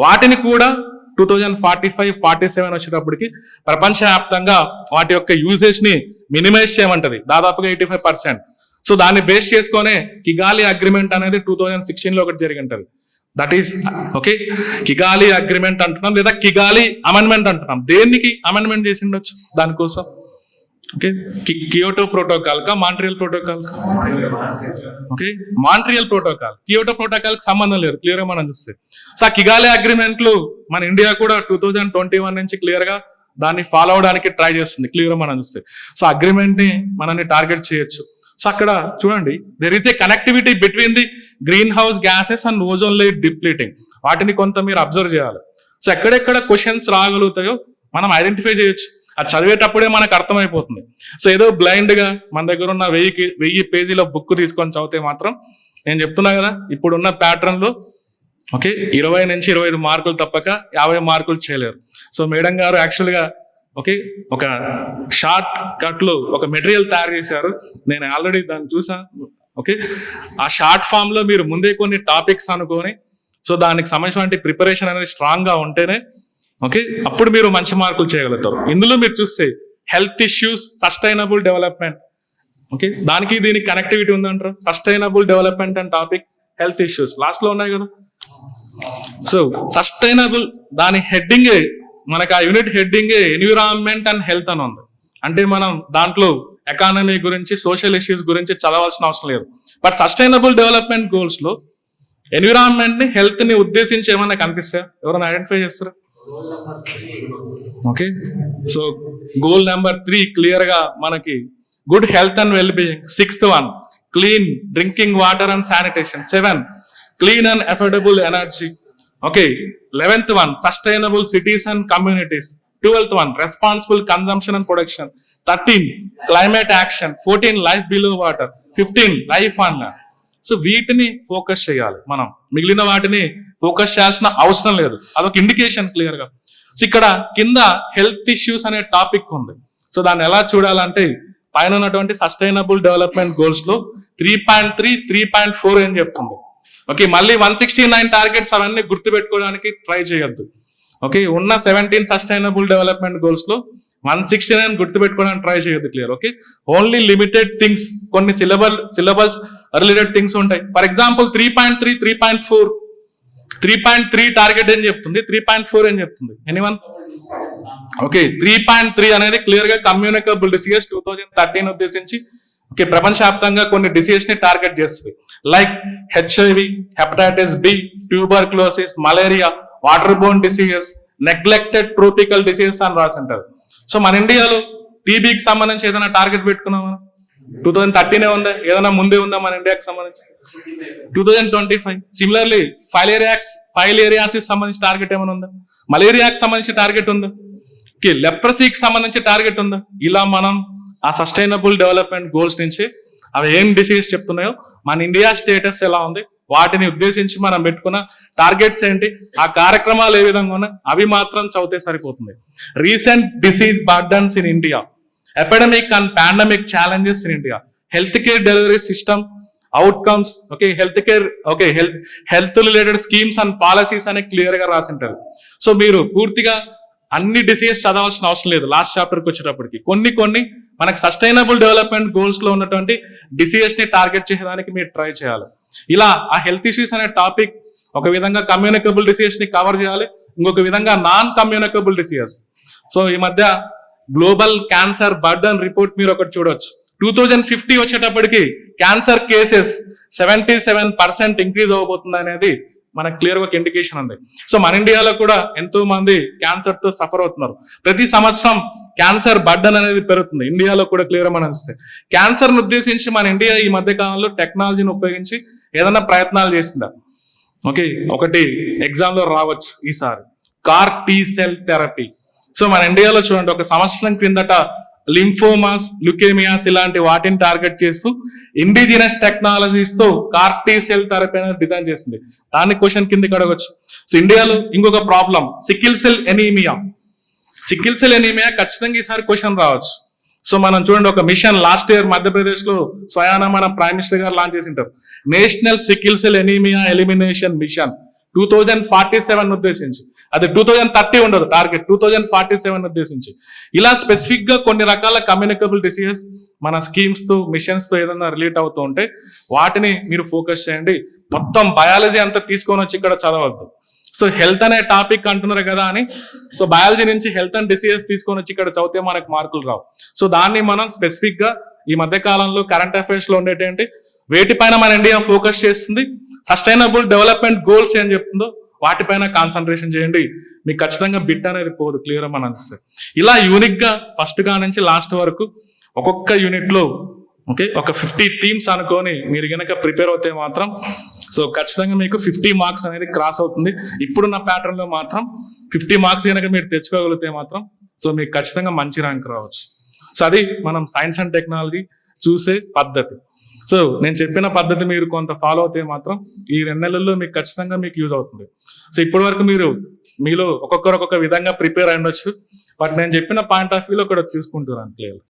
వాటిని కూడా 2045-47 వచ్చేటప్పటికి ప్రపంచవ్యాప్తంగా వాటి యొక్క యూసేజ్ ని మినిమైజ్ చేయమంటది దాదాపుగా 85%. సో దాన్ని బేస్ చేసుకునే కిగాలి అగ్రిమెంట్ అనేది 2016 లో ఒకటి జరిగింటది. That is okay, Kigali agreement అంటున్నాం, లేదా కిగాలి అమెండ్మెంట్ అంటున్నాం. దేనికి అమెండ్మెంట్ చేసి ఉండొచ్చు? దానికోసం ఓకే, కియోటో ప్రోటోకాల్ కా మాంట్రియల్ ప్రోటోకాల్ కా? Okay, Montreal protocol. Kyoto protocol కి సంబంధం లేదు, క్లియర్ గా మనం చూస్తే. సో ఆ కిగాలి అగ్రిమెంట్లు మన ఇండియా కూడా 2021 నుంచి క్లియర్ గా దాన్ని ఫాలో అవడానికి ట్రై చేస్తుంది, క్లియర్ గా మనం చూస్తే. సో అగ్రిమెంట్ ని మనల్ని టార్గెట్ చేయొచ్చు. సో అక్కడ చూడండి, there is a connectivity between the green house gases and ozone layer depleting. వాటిని కొంత మీరు అబ్జర్వ్ చేయాలి. సో ఎక్కడెక్కడ క్వశ్చన్స్ రాగలుగుతాయో మనం ఐడెంటిఫై చేయొచ్చు. అది చదివేటప్పుడే మనకు అర్థమైపోతుంది. సో ఏదో బ్లైండ్ గా మన దగ్గర ఉన్న 1000 పేజీల బుక్ తీసుకొని చదివితే మాత్రం, నేను చెప్తున్నా కదా, ఇప్పుడున్న ప్యాటర్న్ లో ఓకే 20 నుంచి 25 మార్కులు తప్పక 50 మార్కులు చేయలేరు. సో మేడం గారు యాక్చువల్ గా ఓకే ఒక షార్ట్ కట్ లో ఒక మెటీరియల్ తయారు చేశారు. నేను ఆల్రెడీ దాన్ని చూసాను. ఓకే, ఆ షార్ట్ ఫామ్ లో మీరు ముందే కొన్ని టాపిక్స్ అనుకొని, సో దానికి సంబంధించిన ప్రిపరేషన్ అనేది స్ట్రాంగ్ గా ఉంటేనే ఓకే అప్పుడు మీరు మంచి మార్కులు చేయగలుగుతారు. ఇందులో మీరు చూస్తే health issues, sustainable development, okay దానికి దీనికి కనెక్టివిటీ ఉందంటారు. Sustainable development and topic health issues last లో ఉన్నాయి కదా. సో సస్టైనబుల్ దాని హెడ్డింగే మనకు, ఆ యూనిట్ హెడ్డింగే ఎన్విరాన్మెంట్ అండ్ హెల్త్ అని ఉంది. అంటే మనం దాంట్లో ఎకానమీ గురించి, సోషల్ ఇష్యూస్ గురించి చదవాల్సిన అవసరం లేదు. బట్ సస్టైనబుల్ డెవలప్మెంట్ గోల్స్ లో ఎన్విరాన్మెంట్ ని, హెల్త్ ని ఉద్దేశించి ఏమైనా కనిపిస్తాయా? ఎవరైనా ఐడెంటిఫై చేస్తారా? Okay, so goal number 3 clear గా మనకి good health and well being. 6th one clean drinking water and sanitation. 7 clean and affordable energy. Okay, 11th one sustainable cities and communities. 12th one responsible consumption and production. 13 climate action. 14 life below water. 15 life on land. So వీటిని focus చేయాలి మనం, మిగిలిన వాటిని focus చేయాల్సిన అవసరం లేదు. అదొక indication clear గా. సో ఇక్కడ కింద హెల్త్ ఇష్యూస్ అనే టాపిక్ ఉంది. సో దాన్ని ఎలా చూడాలంటే, పైన ఉన్నటువంటి సస్టైనబుల్ డెవలప్మెంట్ గోల్స్ లో 3.3, 3.4 అని చెప్తుంది. ఓకే, మళ్ళీ 169 టార్గెట్స్ అవన్నీ గుర్తు పెట్టుకోవడానికి ట్రై చేయొద్దు. ఓకే, ఉన్న 17 సస్టైనబుల్ డెవలప్మెంట్ గోల్స్ లో 169 గుర్తు పెట్టుకోవడానికి ట్రై చేయొద్దు. Clear. Okay, only limited things, కొన్ని సిలబస్ రిలేటెడ్ థింగ్స్ ఉంటాయి. ఫర్ ఎగ్జాంపుల్ 3.3, 3.4, 3.3 టార్గెట్ ఏం చెప్తుంది, 3.4 ఏం చెప్తుంది? ఎనీవన్? ఓకే, 3.3 అనేది క్లియర్ గా కమ్యూనికబుల్ డిసీజెస్ 2013 ఉద్దేశించి ఓకే ప్రపంచవ్యాప్తంగా కొన్ని డిసీజెస్ ని టార్గెట్ చేస్తుంది. Like HIV, hepatitis B, tuberculosis, malaria, water borne diseases, neglected tropical diseases అని రాసి ఉంటారు. సో మన ఇండియాలో టీబీకి సంబంధించి ఏదైనా టార్గెట్ పెట్టుకున్నామా? 2013 ఉందా? ఏదైనా ముందే ఉందా మన ఇండియాకి సంబంధించి? 2025. సిమిలర్లీ ఫైలేరియాసిస్ సంబంధించి టార్గెట్ ఏమైనా ఉందా? మలేరియాకి సంబంధించి టార్గెట్ ఉందా? లెప్రసీకి సంబంధించి టార్గెట్ ఉందా? ఇలా మనం ఆ సస్టైనబుల్ డెవలప్మెంట్ గోల్స్ నుంచి అవి ఏం డిసీజెస్ చెప్తున్నాయో, మన ఇండియా స్టేటస్ ఎలా ఉంది, వాటిని ఉద్దేశించి మనం పెట్టుకున్న టార్గెట్స్ ఏంటి, ఆ కార్యక్రమాలు ఏ విధంగా ఉన్నాయి, అవి మాత్రం చదివితే సరిపోతుంది. Recent disease burdens in India, epidemic and pandemic challenges in India, health care delivery system outcomes, okay health care, okay health related schemes and policies అని క్లియర్ గా రాసి ఉంటారు. సో మీరు పూర్తిగా అన్ని డిసీజెస్ చదవాల్సిన అవసరం లేదు. లాస్ట్ చాప్టర్కి వచ్చేటప్పటికి కొన్ని మనకు సస్టైనబుల్ డెవలప్మెంట్ గోల్స్ లో ఉన్నటువంటి డిసీజెస్ ని టార్గెట్ చేయడానికి మీరు ట్రై చేయాలి. ఇలా ఆ హెల్త్ ఇష్యూస్ అనే టాపిక్ ఒక విధంగా కమ్యూనికబుల్ డిసీజెస్ ని కవర్ చేయాలి, ఇంకొక విధంగా నాన్ కమ్యూనికబుల్ డిసీజెస్. సో ఈ మధ్య గ్లోబల్ క్యాన్సర్ బర్డన్ రిపోర్ట్ మీరు ఒకటి చూడొచ్చు. 2050 వచ్చేటప్పటికి క్యాన్సర్ కేసెస్ 77% ఇంక్రీజ్ అవ్వబోతుంది అనేది మనకు క్లియర్ గా ఒక ఇండికేషన్ ఉంది. సో మన ఇండియాలో కూడా ఎంతో మంది క్యాన్సర్ తో సఫర్ అవుతున్నారు. ప్రతి సంవత్సరం క్యాన్సర్ బర్డన్ అనేది పెరుగుతుంది. ఇండియాలో కూడా క్లియర్ మనం చూస్తే క్యాన్సర్ ను ఉద్దేశించి మన ఇండియా ఈ మధ్య కాలంలో టెక్నాలజీని ఉపయోగించి ఏదైనా ప్రయత్నాలు చేస్తుందా? ఓకే, ఒకటి ఎగ్జామ్ లో రావచ్చు ఈసారి, car T cell therapy. So మన ఇండియాలో చూడండి, ఒక సంవత్సరం క్రిందట లింఫోమాస్, లుకేమియాస్ ఇలాంటి వాటిని టార్గెట్ చేస్తూ ఇండిజినస్ టెక్నాలజీస్ తో కార్ టీ సెల్ థెరపీ అనేది డిజైన్ చేస్తుంది. దాని క్వశ్చన్ కిందకి అడగొచ్చు. సో ఇండియాలో ఇంకొక problem sickle cell anaemia. Sickle cell anaemia ఖచ్చితంగా ఈసారి క్వశ్చన్ రావచ్చు. సో మనం చూడండి, ఒక మిషన్ లాస్ట్ ఇయర్ మధ్యప్రదేశ్ లో స్వయానా మన ప్రైమ్ మినిస్టర్ గారు లాంచ్ చేసి ఉంటారు, national sickle cell anaemia elimination mission 2047 ఉద్దేశించి. అది 2030 ఉండదు టార్గెట్, 2047 ఉద్దేశించి. ఇలా స్పెసిఫిక్ గా కొన్ని రకాల కమ్యూనికబుల్ డిసీజెస్ మన స్కీమ్స్ తో, మిషన్స్ తో ఏదైనా రిలేట్ అవుతూ ఉంటే వాటిని మీరు ఫోకస్ చేయండి. మొత్తం బయాలజీ అంతా తీసుకొని వచ్చి ఇక్కడ చదవద్దు. సో హెల్త్ అనే టాపిక్ అంటున్నారు కదా అని సో బయాలజీ నుంచి హెల్త్ అండ్ డిసీజెస్ తీసుకొని వచ్చి ఇక్కడ చదివితే మనకు మార్కులు రావు. సో దాన్ని మనం స్పెసిఫిక్ గా ఈ మధ్య కాలంలో కరెంట్ అఫైర్స్ లో ఉండేటంటే వేటిపైన మన ఇండియా ఫోకస్ చేస్తుంది, సస్టైనబుల్ డెవలప్మెంట్ గోల్స్ ఏం చెప్తుందో వాటిపైన కాన్సన్ట్రేషన్ చేయండి, మీకు ఖచ్చితంగా బిట్ అనేది పోదు, క్లియర్ అని అనిపిస్తుంది. ఇలా యూనిక్ గా ఫస్ట్ గా నుంచి లాస్ట్ వరకు ఒక్కొక్క యూనిట్ లో ఓకే ఒక 50 థీమ్స్ అనుకొని మీరు కనుక ప్రిపేర్ అవుతే మాత్రం సో ఖచ్చితంగా మీకు 50 మార్క్స్ అనేది క్రాస్ అవుతుంది. ఇప్పుడున్న ప్యాటర్న్ లో మాత్రం 50 మార్క్స్ కనుక మీరు తెచ్చుకోగలిగితే మాత్రం సో మీకు ఖచ్చితంగా మంచి ర్యాంక్ రావచ్చు. సో అది మనం సైన్స్ అండ్ టెక్నాలజీ చూసే పద్ధతి. సో నేను చెప్పిన పద్ధతి మీరు కొంత ఫాలో అవుతే మాత్రం ఈ 2 నెలల్లో మీకు ఖచ్చితంగా మీకు యూజ్ అవుతుంది. సో ఇప్పటి వరకు మీరు మీలో ఒక్కొక్కరు ఒక్కొక్క విధంగా ప్రిపేర్ అయ్యొచ్చు, బట్ నేను చెప్పిన పాయింట్ ఆఫ్ వ్యూలో కూడా చూసుకుంటున్నాను క్లియర్.